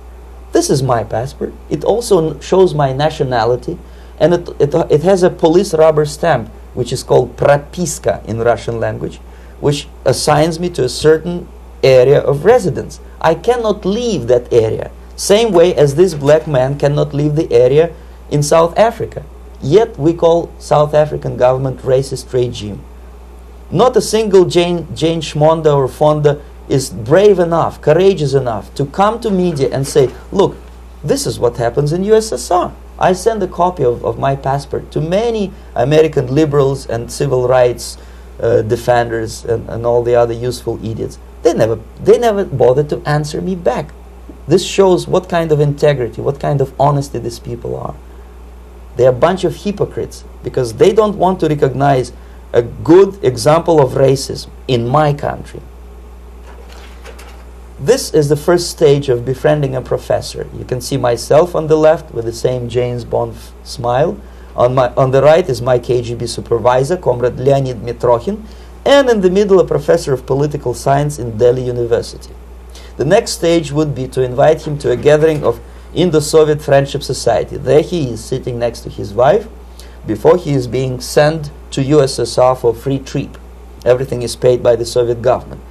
This is my passport. It also shows my nationality, and it has a police rubber stamp, which is called Propiska in Russian language, which assigns me to a certain area of residence. I cannot leave that area, same way as this black man cannot leave the area in South Africa. Yet we call South African government racist regime. Not a single Jane Schmonda or Fonda is brave enough, courageous enough to come to media and say, look, this is what happens in USSR. I send a copy of my passport to many American liberals and civil rights defenders and all the other useful idiots. They never bothered to answer me back. This shows what kind of integrity, what kind of honesty these people are. They are a bunch of hypocrites because they don't want to recognize a good example of racism in my country. This is the first stage of befriending a professor. You can see myself on the left with the same James Bond smile. On the right is my KGB supervisor, Comrade Leonid Mitrokhin, and in the middle a professor of political science in Delhi University. The next stage would be to invite him to a gathering of Indo-Soviet Friendship Society. There he is sitting next to his wife before he is being sent to USSR for free trip. Everything is paid by the Soviet government.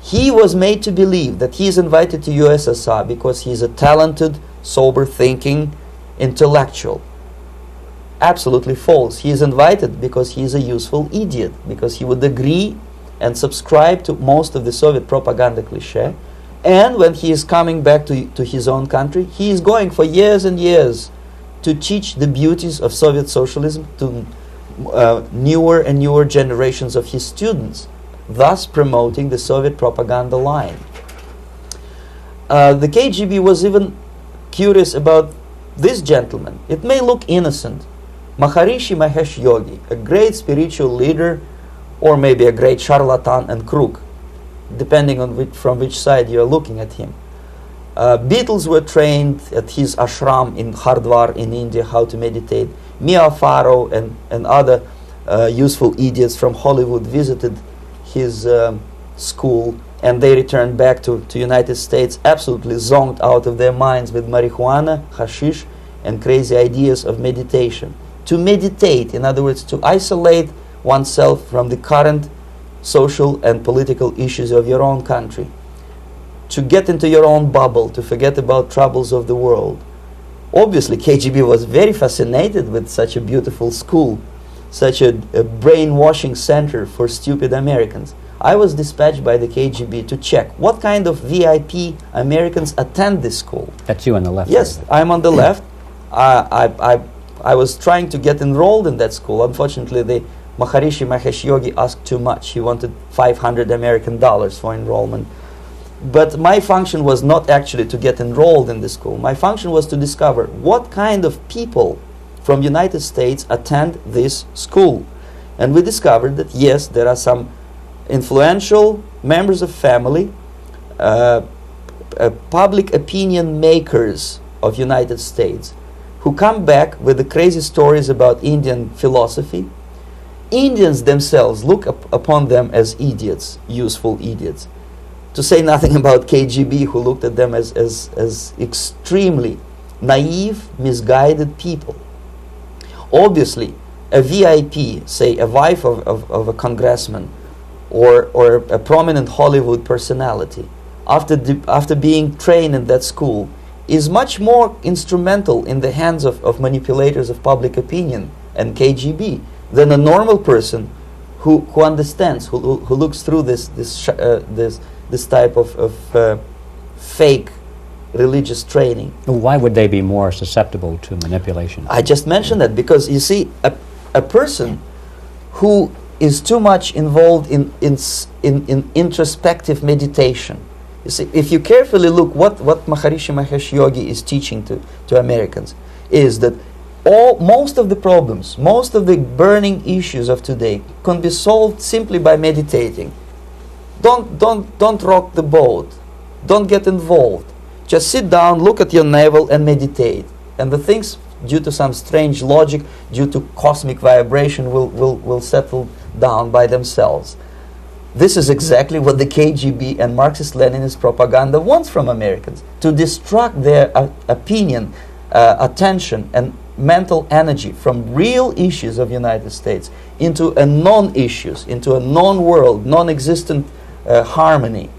He was made to believe that he is invited to USSR because he is a talented, sober-thinking intellectual. Absolutely false. He is invited because he is a useful idiot, because he would agree and subscribe to most of the Soviet propaganda cliché. And when he is coming back to his own country, he is going for years and years to teach the beauties of Soviet socialism to newer and newer generations of his students, thus promoting the Soviet propaganda line. The KGB was even curious about this gentleman. It may look innocent. Maharishi Mahesh Yogi, a great spiritual leader, or maybe a great charlatan and crook, depending on from which side you are looking at him. Beatles were trained at his ashram in Hardwar in India how to meditate. Mia Farrow and other useful idiots from Hollywood visited his school, and they returned back to United States absolutely zonked out of their minds with marijuana, hashish, and crazy ideas of meditation. To meditate, in other words, to isolate oneself from the current social and political issues of your own country, to get into your own bubble, to forget about troubles of the world. Obviously, KGB was very fascinated with such a beautiful school, such a brainwashing center for stupid Americans. I was dispatched by the KGB to check what kind of VIP Americans attend this school. That's you on the left. Yes, I'm on the left. I was trying to get enrolled in that school. Unfortunately, the Maharishi Mahesh Yogi asked too much. He wanted $500 American for enrollment. But my function was not actually to get enrolled in the school. My function was to discover what kind of people from United States attend this school. And we discovered that yes, there are some influential members of family, public opinion makers of United States who come back with the crazy stories about Indian philosophy. Indians themselves look upon them as idiots, useful idiots. To say nothing about KGB, who looked at them as extremely naive, misguided people. Obviously, a VIP, say a wife of a congressman or a prominent Hollywood personality, after being trained in that school, is much more instrumental in the hands of manipulators of public opinion and KGB than a normal person who understands, who looks through this type of fake religious training. Why would they be more susceptible to manipulation? I just mentioned that because you see, a person who is too much involved in introspective meditation. You see, if you carefully look what Maharishi Mahesh Yogi is teaching to Americans, is that most of the problems, most of the burning issues of today can be solved simply by meditating. Don't rock the boat. Don't get involved. Just sit down, look at your navel and meditate. And the things, due to some strange logic, due to cosmic vibration, will settle down by themselves. This is exactly what the KGB and Marxist-Leninist propaganda wants from Americans, to distract their opinion, attention, and mental energy from real issues of United States into a non-issues, into a non-world, non-existent harmony.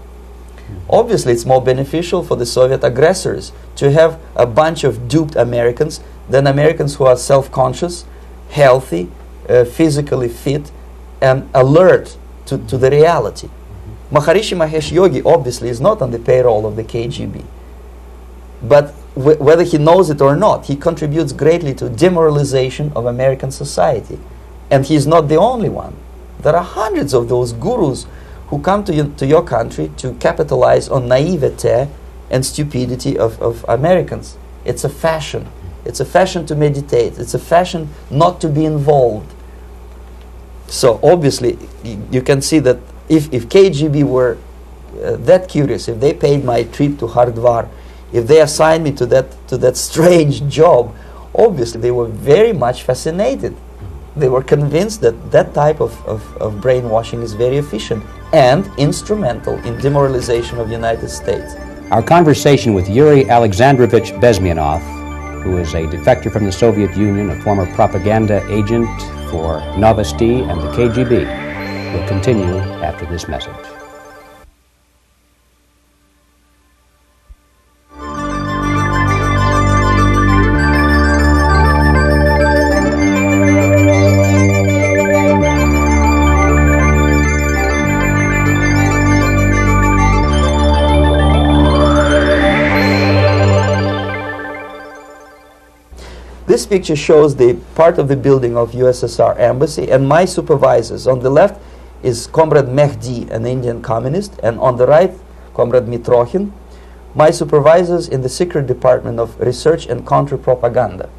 Obviously, it's more beneficial for the Soviet aggressors to have a bunch of duped Americans than Americans who are self-conscious, healthy, physically fit, and alert to the reality. Maharishi Mahesh Yogi obviously is not on the payroll of the KGB. But whether he knows it or not, he contributes greatly to demoralization of American society. And he's not the only one. There are hundreds of those gurus who come to your country to capitalize on naivete and stupidity of Americans. It's a fashion. It's a fashion to meditate. It's a fashion not to be involved. So obviously, you can see that if KGB were that curious, if they paid my trip to Hardwar, if they assigned me to that strange job, obviously they were very much fascinated. They were convinced that that type of brainwashing is very efficient and instrumental in demoralization of the United States. Our conversation with Yuri Alexandrovich Bezmenov, who is a defector from the Soviet Union, a former propaganda agent for Novosti and the KGB, will continue after this message. This This picture shows the part of the building of USSR embassy, and my supervisors. On the left is Comrade Mehdi, an Indian communist, and on the right, Comrade Mitrokhin, my supervisors in the secret department of research and counter-propaganda.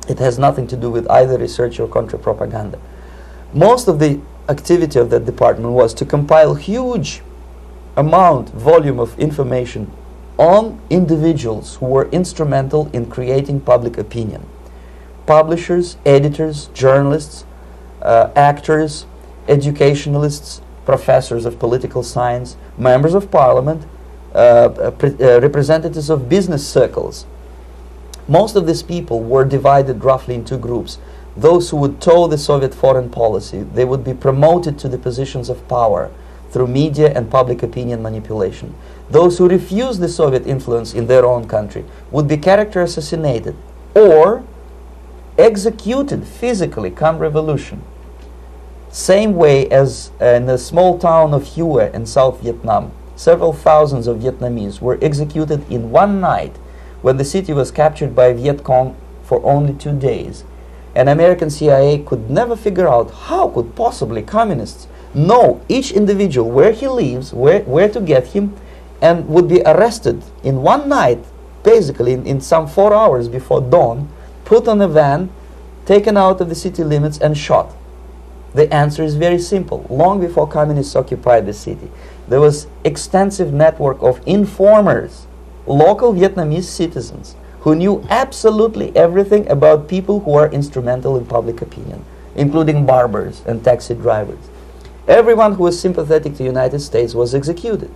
It has nothing to do with either research or counter-propaganda. Most of the activity of that department was to compile huge volume of information on individuals who were instrumental in creating public opinion. Publishers, editors, journalists, actors, educationalists, professors of political science, members of parliament, representatives of business circles. Most of these people were divided roughly in two groups. Those who would toe the Soviet foreign policy, they would be promoted to the positions of power through media and public opinion manipulation. Those who refused the Soviet influence in their own country would be character assassinated or executed physically come revolution. Same way as in the small town of Hue in South Vietnam, several thousands of Vietnamese were executed in one night when the city was captured by Viet Cong for only 2 days. And American CIA could never figure out how could possibly communists know each individual, where he lives, where to get him, and would be arrested in one night, basically in some 4 hours before dawn, put on a van, taken out of the city limits and shot. The answer is very simple. Long before communists occupied the city, there was extensive network of informers, local Vietnamese citizens, who knew absolutely everything about people who are instrumental in public opinion, including barbers and taxi drivers. Everyone who was sympathetic to the United States was executed.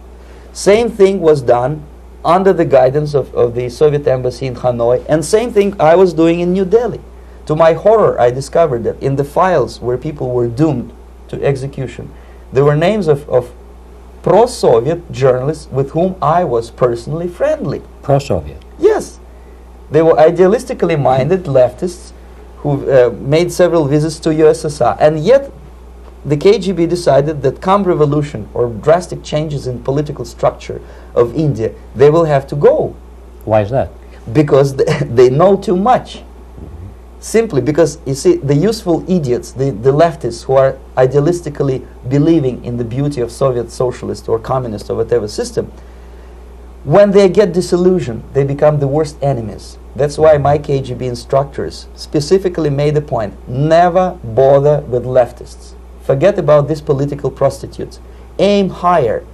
Same thing was done under the guidance of the Soviet embassy in Hanoi, and same thing I was doing in New Delhi. To my horror, I discovered that in the files where people were doomed to execution, there were names of pro-Soviet journalists with whom I was personally friendly. Pro-Soviet? Yes. They were idealistically minded leftists who made several visits to USSR, and yet the KGB decided that come revolution or drastic changes in political structure of India, they will have to go. Why is that? Because they know too much. Simply because, you see, the useful idiots, the leftists who are idealistically believing in the beauty of Soviet socialist or communist or whatever system, when they get disillusioned, they become the worst enemies. That's why my KGB instructors specifically made a point, never bother with leftists. Forget about these political prostitutes. Aim higher.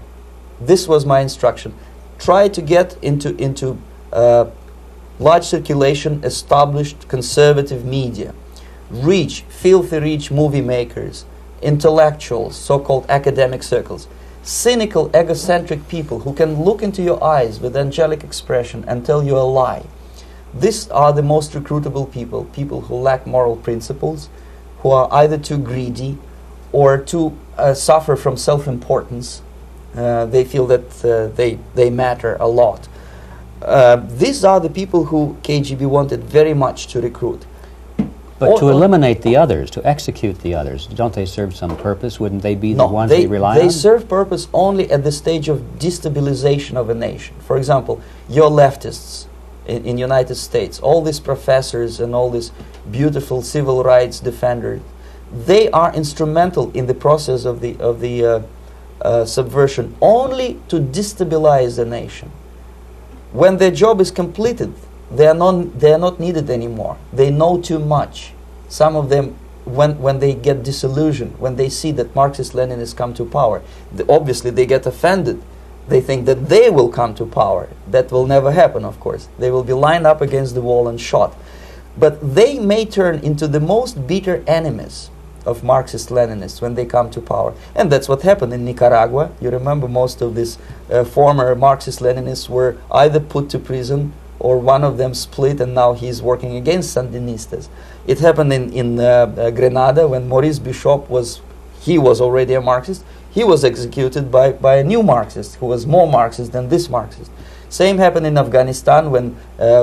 This was my instruction. Try to get into large circulation, established conservative media. Filthy rich movie makers, intellectuals, so-called academic circles. Cynical, egocentric people who can look into your eyes with angelic expression and tell you a lie. These are the most recruitable people, people who lack moral principles, who are either too greedy or too suffer from self-importance. They feel that they matter a lot. These are the people who KGB wanted very much to recruit. But to eliminate the others, to execute the others, don't they serve some purpose? Wouldn't they be the ones they rely on? They serve purpose only at the stage of destabilization of a nation. For example, your leftists in United States, all these professors and all these beautiful civil rights defenders, they are instrumental in the process of the subversion only to destabilize the nation. When their job is completed, they are not needed anymore. They know too much. Some of them, when they get disillusioned, when they see that Marxist-Leninists come to power, obviously they get offended. They think that they will come to power. That will never happen, of course. They will be lined up against the wall and shot. But they may turn into the most bitter enemies of Marxist-Leninists when they come to power. And that's what happened in Nicaragua. You remember most of these former Marxist-Leninists were either put to prison or one of them split, and now he's working against Sandinistas. It happened in Grenada when Maurice Bishop was already a Marxist. He was executed by a new Marxist who was more Marxist than this Marxist. Same happened in Afghanistan when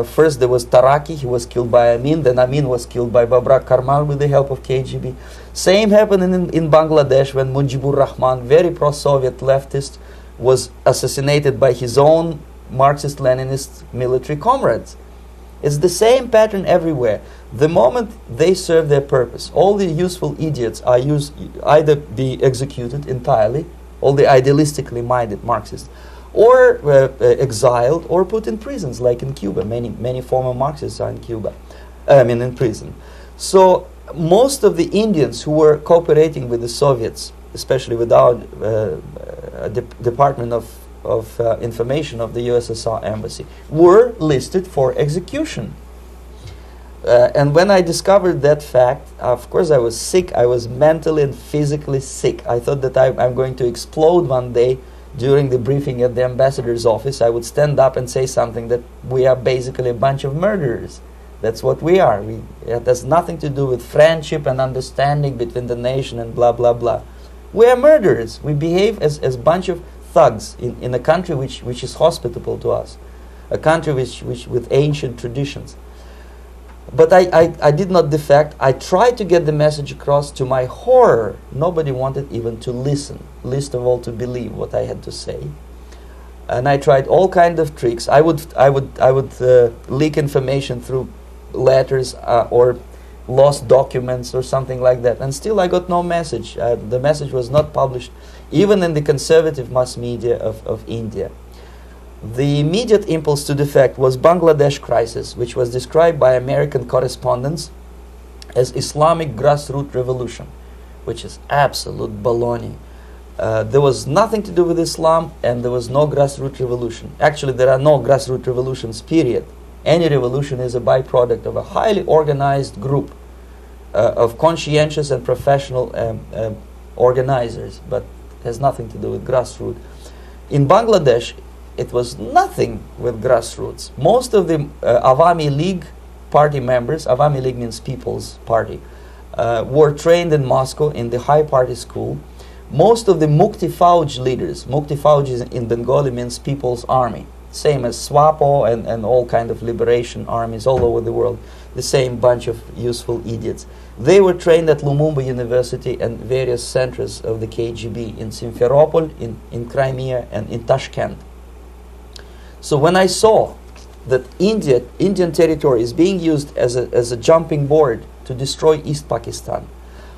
first there was Taraki, he was killed by Amin, then Amin was killed by Babrak Karmal with the help of KGB. Same happened in Bangladesh when Mujibur Rahman, very pro-Soviet leftist, was assassinated by his own Marxist-Leninist military comrades. It's the same pattern everywhere. The moment they serve their purpose, all the useful idiots are either be executed entirely, all the idealistically minded Marxists, or exiled or put in prisons, like in Cuba. Many former Marxists are in Cuba, in prison. So most of the Indians who were cooperating with the Soviets, especially with our Department of Information of the USSR Embassy, were listed for execution. And when I discovered that fact, of course I was sick. I was mentally and physically sick. I thought that I'm going to explode one day during the briefing at the ambassador's office. I would stand up and say something that we are basically a bunch of murderers. That's what we are. It has nothing to do with friendship and understanding between the nation and blah, blah, blah. We are murderers. We behave as a bunch of thugs in a country which is hospitable to us, a country which with ancient traditions. But I did not defect. I tried to get the message across. To my horror, nobody wanted even to listen, least of all to believe what I had to say. And I tried all kinds of tricks. I would leak information through letters or lost documents or something like that. And still I got no message. The message was not published, even in the conservative mass media of India. The immediate impulse to defect was Bangladesh crisis, which was described by American correspondents as Islamic grassroots revolution, which is absolute baloney. There was nothing to do with Islam, and there was no grassroots revolution. Actually, there are no grassroots revolutions, period. Any revolution is a byproduct of a highly organized group of conscientious and professional organizers, but has nothing to do with grassroots. In Bangladesh, it was nothing with grassroots. Most of the Awami League party members, Awami League means People's Party, were trained in Moscow in the High Party School. Most of the Mukti Fauj leaders, Mukti Fauj in Bengali means People's Army, same as SWAPO and all kind of liberation armies all over the world, the same bunch of useful idiots. They were trained at Lumumba University and various centers of the KGB in Simferopol, in Crimea, and in Tashkent. So when I saw that Indian territory is being used as a jumping board to destroy East Pakistan,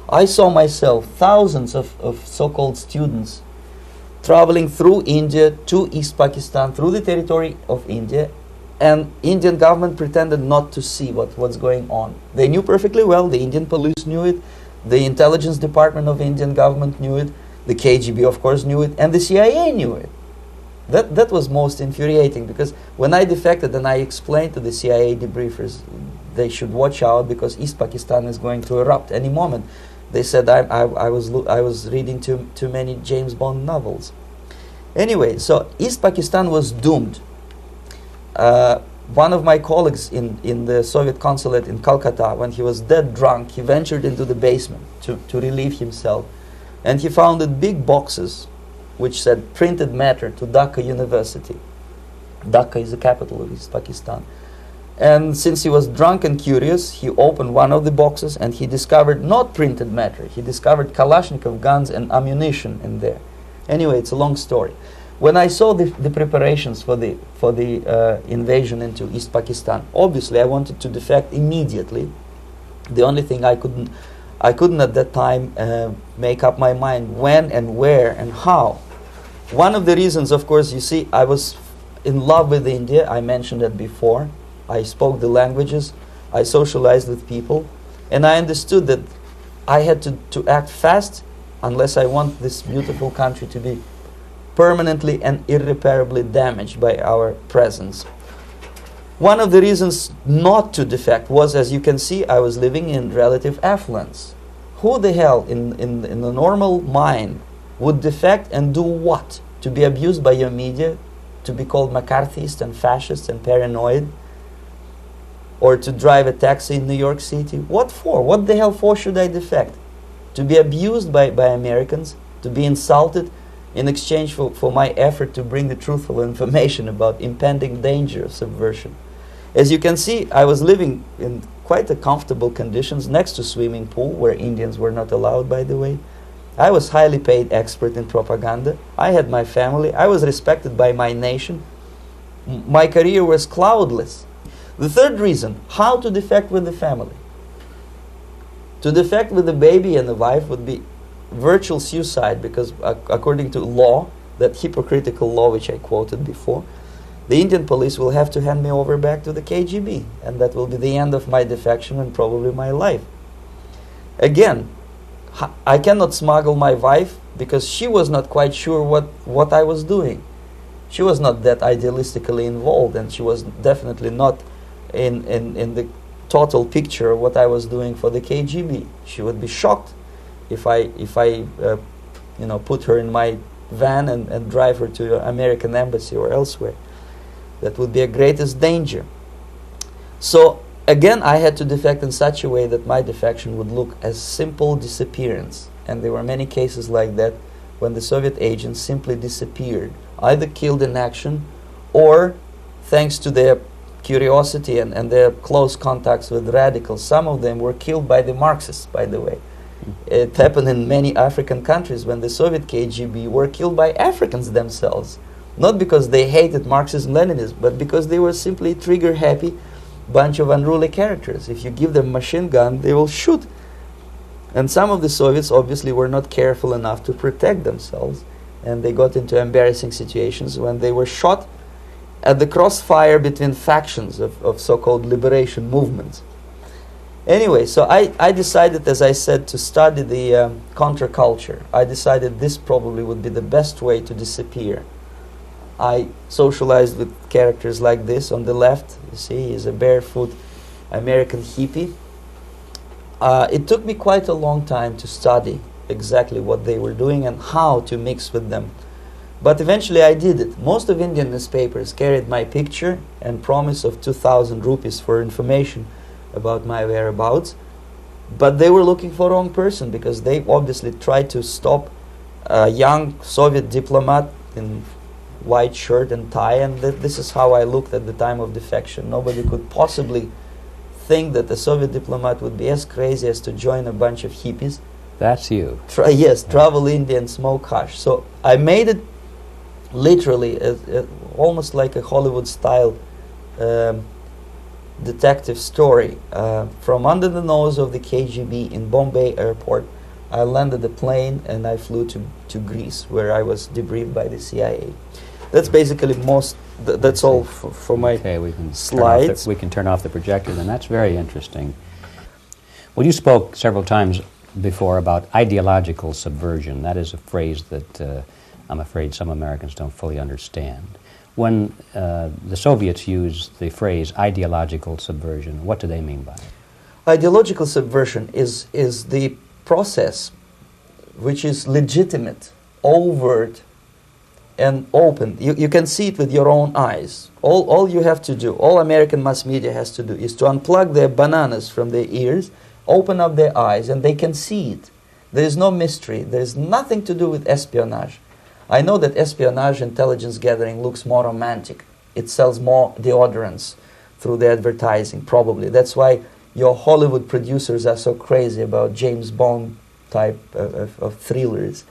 I saw myself thousands of so-called students traveling through India to East Pakistan, through the territory of India, and Indian government pretended not to see what's going on. They knew perfectly well, the Indian police knew it, the intelligence department of Indian government knew it, the KGB of course knew it, and the CIA knew it. That was most infuriating, because when I defected and I explained to the CIA debriefers they should watch out because East Pakistan is going to erupt any moment, they said I was reading too many James Bond novels. Anyway, so East Pakistan was doomed. One of my colleagues in the Soviet consulate in Calcutta, when he was dead drunk, he ventured into the basement to relieve himself, and he found big boxes which said printed matter to Dhaka University. Dhaka is the capital of East Pakistan. And since he was drunk and curious, he opened one of the boxes and he discovered not printed matter. He discovered Kalashnikov guns and ammunition in there. Anyway, it's a long story. When I saw the preparations for the invasion into East Pakistan, obviously I wanted to defect immediately. The only thing I couldn't at that time make up my mind when and where and how. One of the reasons, of course, you see, I was in love with India. I mentioned that before. I spoke the languages. I socialized with people. And I understood that I had to act fast unless I want this beautiful country to be permanently and irreparably damaged by our presence. One of the reasons not to defect was, as you can see, I was living in relative affluence. Who the hell in the normal mind would defect and do what? To be abused by your media, to be called McCarthyist and fascist and paranoid, or to drive a taxi in New York City? What for? What the hell for should I defect? To be abused by Americans, to be insulted in exchange for my effort to bring the truthful information about impending danger of subversion. As you can see, I was living in quite a comfortable conditions next to swimming pool, where Indians were not allowed, by the way. I was highly paid expert in propaganda. I had my family. I was respected by my nation. My career was cloudless. The third reason, how to defect with the family. To defect with the baby and the wife would be virtual suicide, because according to law, that hypocritical law which I quoted before, the Indian police will have to hand me over back to the KGB, and that will be the end of my defection and probably my life. Again, I cannot smuggle my wife because she was not quite sure what I was doing. She was not that idealistically involved, and she was definitely not in the total picture of what I was doing for the KGB. She would be shocked if I put her in my van and drive her to the American embassy or elsewhere. That would be a greatest danger. So again, I had to defect in such a way that my defection would look as simple disappearance. And there were many cases like that when the Soviet agents simply disappeared, either killed in action or, thanks to their curiosity and their close contacts with radicals, some of them were killed by the Marxists, by the way. It happened in many African countries when the Soviet KGB were killed by Africans themselves. Not because they hated Marxism-Leninism, but because they were simply trigger-happy bunch of unruly characters. If you give them a machine gun, they will shoot. And some of the Soviets obviously were not careful enough to protect themselves, and they got into embarrassing situations when they were shot at the crossfire between factions of so-called liberation movements. Anyway, so I decided, as I said, to study the counterculture. I decided this probably would be the best way to disappear. I socialized with characters like this. On the left, you see, he's a barefoot American hippie. It took me quite a long time to study exactly what they were doing and how to mix with them. But eventually I did it. Most of Indian newspapers carried my picture and promise of 2,000 rupees for information about my whereabouts. But they were looking for the wrong person, because they obviously tried to stop a young Soviet diplomat in white shirt and tie, and this is how I looked at the time of defection. Nobody could possibly think that a Soviet diplomat would be as crazy as to join a bunch of hippies. That's you. Travel India and smoke hash. So I made it literally almost like a Hollywood-style detective story. From under the nose of the KGB in Bombay airport, I landed the plane and I flew to Greece, where I was debriefed by the CIA. That's basically that's all for my slides. We can turn off the projector, and that's very interesting. Well, you spoke several times before about ideological subversion. That is a phrase that I'm afraid some Americans don't fully understand. When the Soviets use the phrase ideological subversion, what do they mean by it? Ideological subversion is the process which is legitimate, overt, and open. You can see it with your own eyes. All you have to do, all American mass media has to do, is to unplug their bananas from their ears, open up their eyes, and they can see it. There is no mystery. There is nothing to do with espionage. I know that espionage intelligence gathering looks more romantic. It sells more deodorants through the advertising, probably. That's why your Hollywood producers are so crazy about James Bond type of thrillers.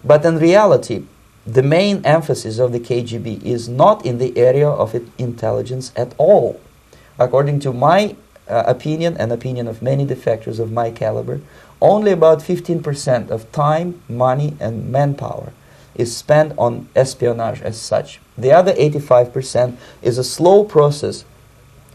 But in reality, the main emphasis of the KGB is not in the area of intelligence at all. According to my opinion and opinion of many defectors of my caliber, only about 15% of time, money, and manpower is spent on espionage as such. The other 85% is a slow process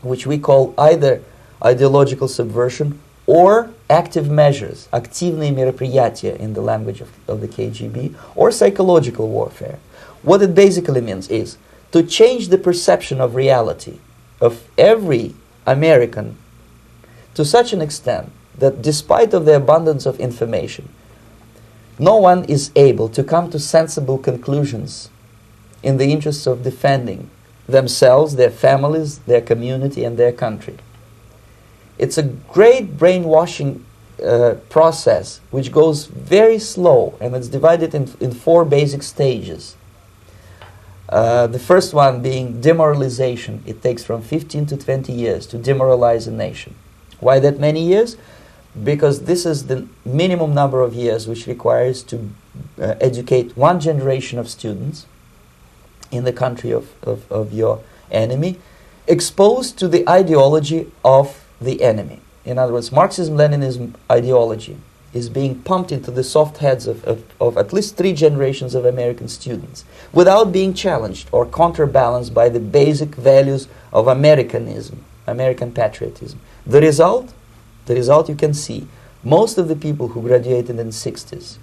which we call either ideological subversion or active measures, активные мероприятия in the language of the KGB, or psychological warfare. What it basically means is to change the perception of reality of every American to such an extent that despite of the abundance of information, no one is able to come to sensible conclusions in the interests of defending themselves, their families, their community, and their country. It's a great brainwashing process which goes very slow, and it's divided in 4 basic stages. The first one being demoralization. It takes from 15 to 20 years to demoralize a nation. Why that many years? Because this is the minimum number of years which requires to educate one generation of students in the country of your enemy. exposed to the ideology of the enemy. In other words, Marxism-Leninism ideology is being pumped into the soft heads of at least 3 generations of American students without being challenged or counterbalanced by the basic values of Americanism, American patriotism. The result you can see. Most of the people who graduated in the 60s,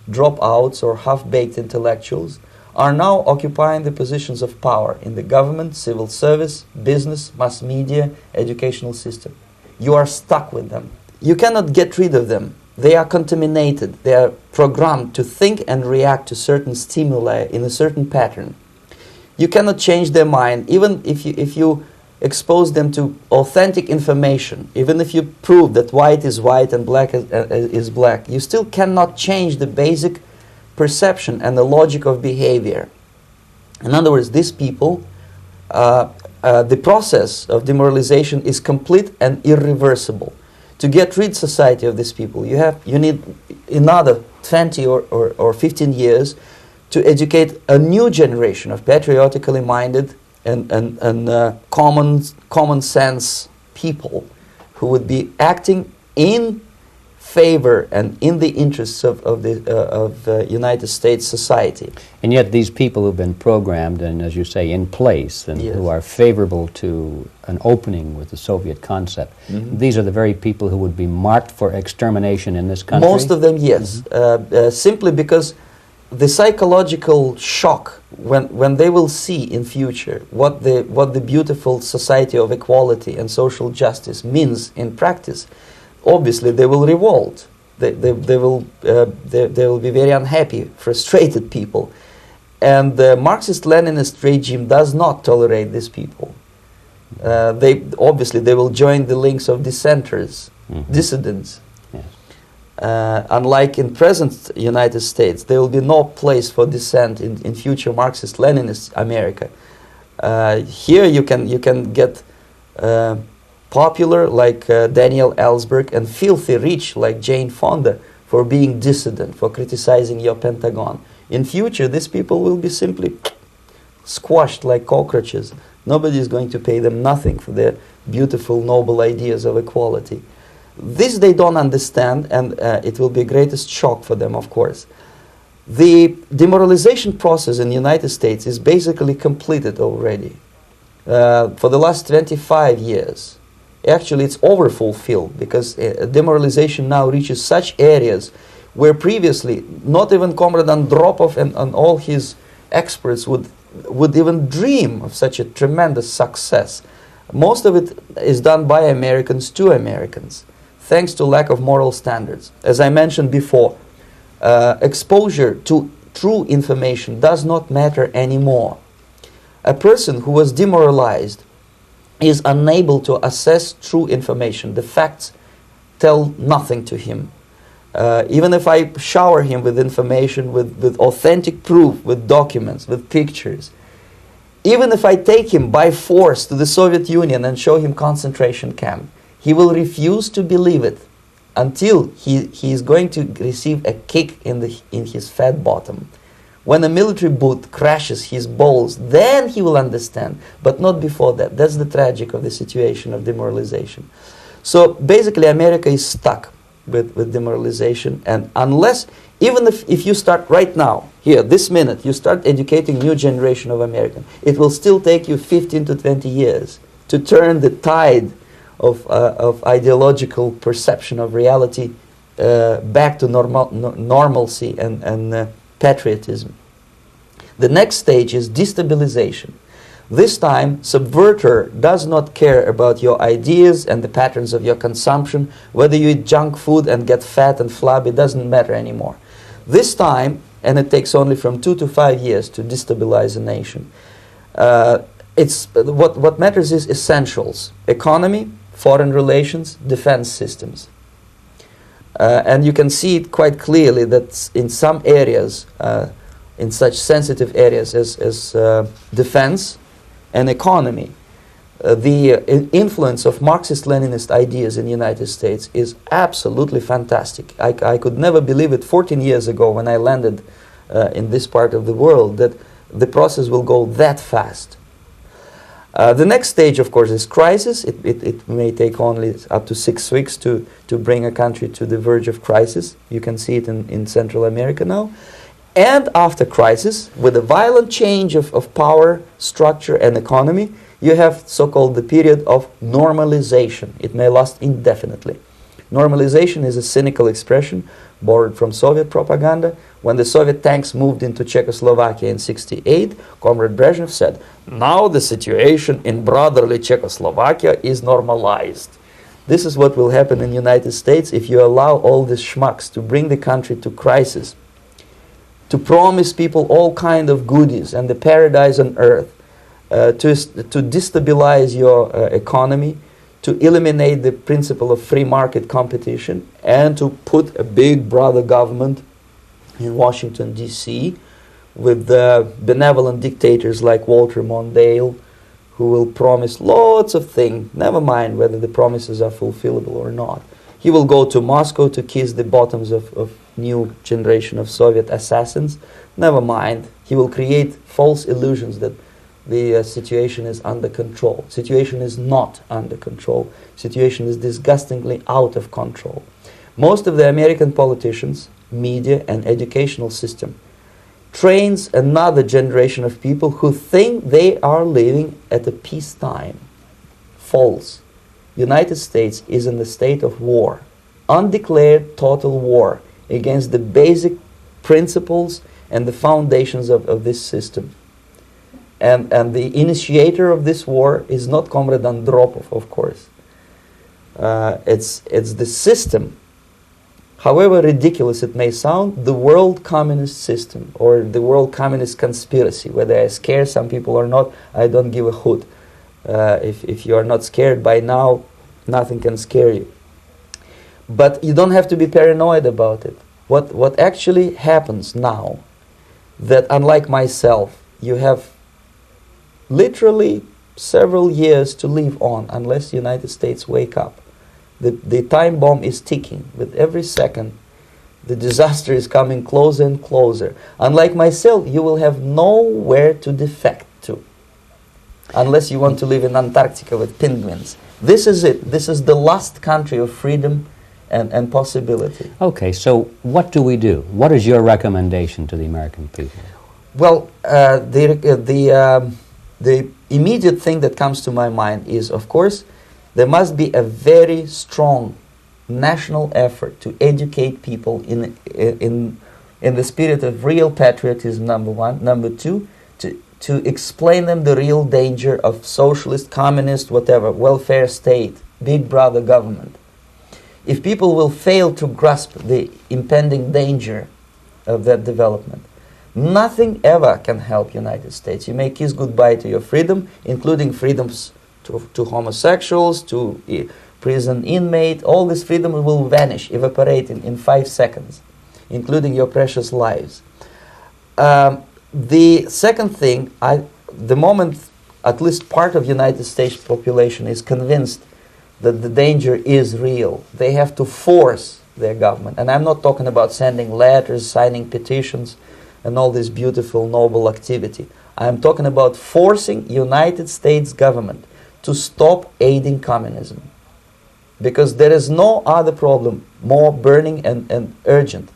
dropouts or half-baked intellectuals, are now occupying the positions of power in the government, civil service, business, mass media, educational system. You are stuck with them. You cannot get rid of them. They are contaminated. They are programmed to think and react to certain stimuli in a certain pattern. You cannot change their mind, even if you expose them to authentic information, even if you prove that white is white and black is black. You still cannot change the basic perception and the logic of behavior. In other words, these people, the process of demoralization is complete and irreversible. To get rid society of these people, you need another 20 or 15 years to educate a new generation of patriotically minded and common sense people who would be acting in favor and in the interests of United States society. And yet these people who've been programmed and, as you say, in place and Yes. who are favorable to an opening with the Soviet concept, these are the very people who would be marked for extermination in this country? Most of them, yes. Simply because the psychological shock when they will see in future what the beautiful society of equality and social justice means in practice, obviously they will revolt. They will be very unhappy, frustrated people, and the Marxist-Leninist regime does not tolerate these people. They will join the links of dissenters, dissidents. Yes. Unlike in present United States, there will be no place for dissent in future Marxist-Leninist America. Here you can get popular like Daniel Ellsberg and filthy rich like Jane Fonda for being dissident, for criticizing your Pentagon. In future, these people will be simply squashed like cockroaches. Nobody is going to pay them nothing for their beautiful, noble ideas of equality. This they don't understand, and it will be a greatest shock for them, of course. The demoralization process in the United States is basically completed already. For the last 25 years. Actually, it's overfulfilled because demoralization now reaches such areas where previously not even Comrade Andropov and all his experts would even dream of such a tremendous success. Most of it is done by Americans to Americans, thanks to lack of moral standards. As I mentioned before, exposure to true information does not matter anymore. A person who was demoralized is unable to assess true information. The facts tell nothing to him. Even if I shower him with information, with authentic proof, with documents, with pictures, even if I take him by force to the Soviet Union and show him concentration camp, he will refuse to believe it until he is going to receive a kick in his fat bottom. When a military boot crashes his balls, then he will understand, but not before that. That's the tragic of the situation of demoralization. So basically America is stuck with demoralization, and unless, even if you start right now, here, this minute, you start educating new generation of Americans, it will still take you 15 to 20 years to turn the tide of ideological perception of reality back to normalcy and patriotism. The next stage is destabilization. This time, subverter does not care about your ideas and the patterns of your consumption. Whether you eat junk food and get fat and flabby, doesn't matter anymore. This time, and it takes only from 2 to 5 years to destabilize a nation, what matters is essentials: economy, foreign relations, defense systems. And you can see it quite clearly that in some areas, in such sensitive areas as defense and economy, the influence of Marxist-Leninist ideas in the United States is absolutely fantastic. I could never believe it 14 years ago when I landed in this part of the world that the process will go that fast. The next stage, of course, is crisis. It may take only up to 6 weeks to bring a country to the verge of crisis. You can see it in Central America now. And after crisis, with a violent change of power, structure, and economy, you have so-called the period of normalization. It may last indefinitely. Normalization is a cynical expression borrowed from Soviet propaganda. When the Soviet tanks moved into Czechoslovakia in '68, Comrade Brezhnev said, "Now the situation in brotherly Czechoslovakia is normalized." This is what will happen in the United States if you allow all these schmucks to bring the country to crisis, to promise people all kind of goodies and the paradise on earth, to destabilize your economy, to eliminate the principle of free market competition, and to put a big brother government in Washington, D.C., with benevolent dictators like Walter Mondale, who will promise lots of things, never mind whether the promises are fulfillable or not. He will go to Moscow to kiss the bottoms of new generation of Soviet assassins, never mind. He will create false illusions that the situation is under control. Situation is not under control. Situation is disgustingly out of control. Most of the American politicians, media, and educational system trains another generation of people who think they are living at a peacetime. False. United States is in the state of war, undeclared total war against the basic principles and the foundations of this system. And the initiator of this war is not Comrade Andropov, of course. It's the system. However ridiculous it may sound, the world communist system or the world communist conspiracy, whether I scare some people or not, I don't give a hoot. If you are not scared by now, nothing can scare you. But you don't have to be paranoid about it. What actually happens now, that unlike myself, you have literally several years to live on unless the United States wake up. The time bomb is ticking. With every second, the disaster is coming closer and closer. Unlike myself, you will have nowhere to defect to, unless you want to live in Antarctica with penguins. This is it. This is the last country of freedom and possibility. Okay, so what do we do? What is your recommendation to the American people? Well, the immediate thing that comes to my mind is, of course, there must be a very strong national effort to educate people in the spirit of real patriotism, number one. Number two, to explain them the real danger of socialist, communist, whatever, welfare state, big brother government. If people will fail to grasp the impending danger of that development, nothing ever can help United States. You may kiss goodbye to your freedom, including freedoms to homosexuals, to prison inmate. All this freedom will vanish, evaporate in 5 seconds, including your precious lives. The second thing, the moment at least part of United States population is convinced that the danger is real, they have to force their government. And I'm not talking about sending letters, signing petitions, and all this beautiful, noble activity. I'm talking about forcing United States government to stop aiding communism. Because there is no other problem more burning and urgent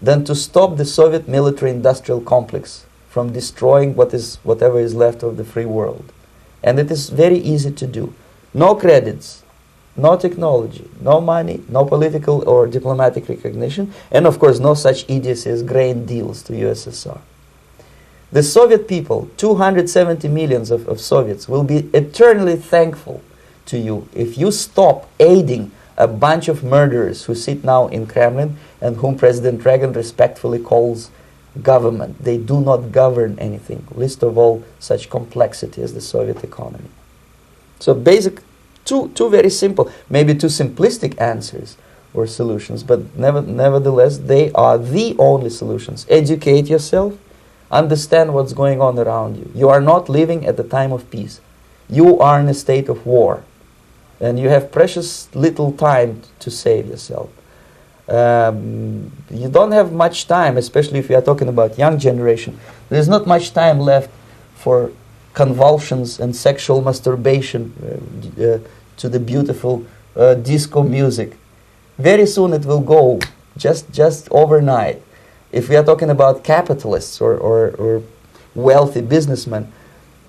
than to stop the Soviet military-industrial complex from destroying whatever is left of the free world. And it is very easy to do. No credits, no technology, no money, no political or diplomatic recognition, and of course no such idiocy as grain deals to USSR. The Soviet people, 270 millions of Soviets, will be eternally thankful to you if you stop aiding a bunch of murderers who sit now in Kremlin and whom President Reagan respectfully calls government. They do not govern anything, least of all such complexity as the Soviet economy. So basic, two very simple, maybe too simplistic answers or solutions, but nevertheless they are the only solutions. Educate yourself, understand what's going on around you. You are not living at the time of peace. You are in a state of war, and you have precious little time to save yourself. You don't have much time, especially if you are talking about young generation. There's not much time left for convulsions and sexual masturbation to the beautiful disco music. Very soon it will go, just overnight. If we are talking about capitalists or wealthy businessmen,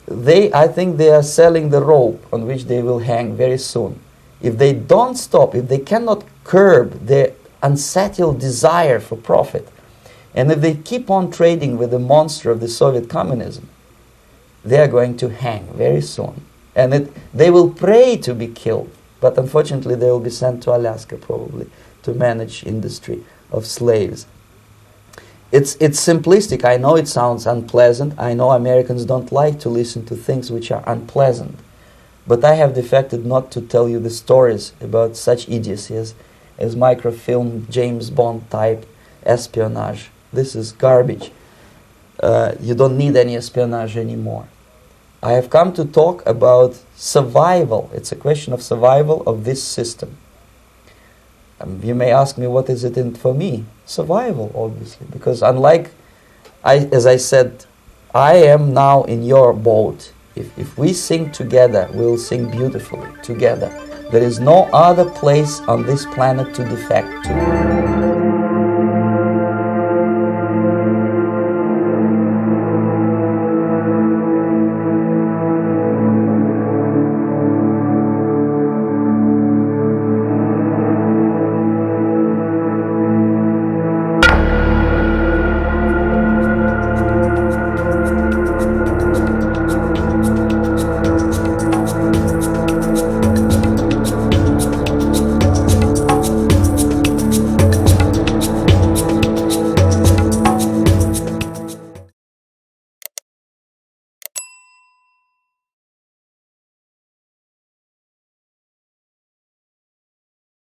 I think they are selling the rope on which they will hang very soon. If they don't stop, if they cannot curb their unsettled desire for profit, and if they keep on trading with the monster of the Soviet communism, they are going to hang very soon. And they will pray to be killed, but unfortunately they will be sent to Alaska probably to manage industry of slaves. It's simplistic. I know it sounds unpleasant. I know Americans don't like to listen to things which are unpleasant. But I have defected not to tell you the stories about such idiocy as microfilm, James Bond type espionage. This is garbage. You don't need any espionage anymore. I have come to talk about survival. It's a question of survival of this system. You may ask me, what is it in for me? Survival, obviously, because unlike, as I said, I am now in your boat. If we sing together, we'll sing beautifully together. There is no other place on this planet to defect to.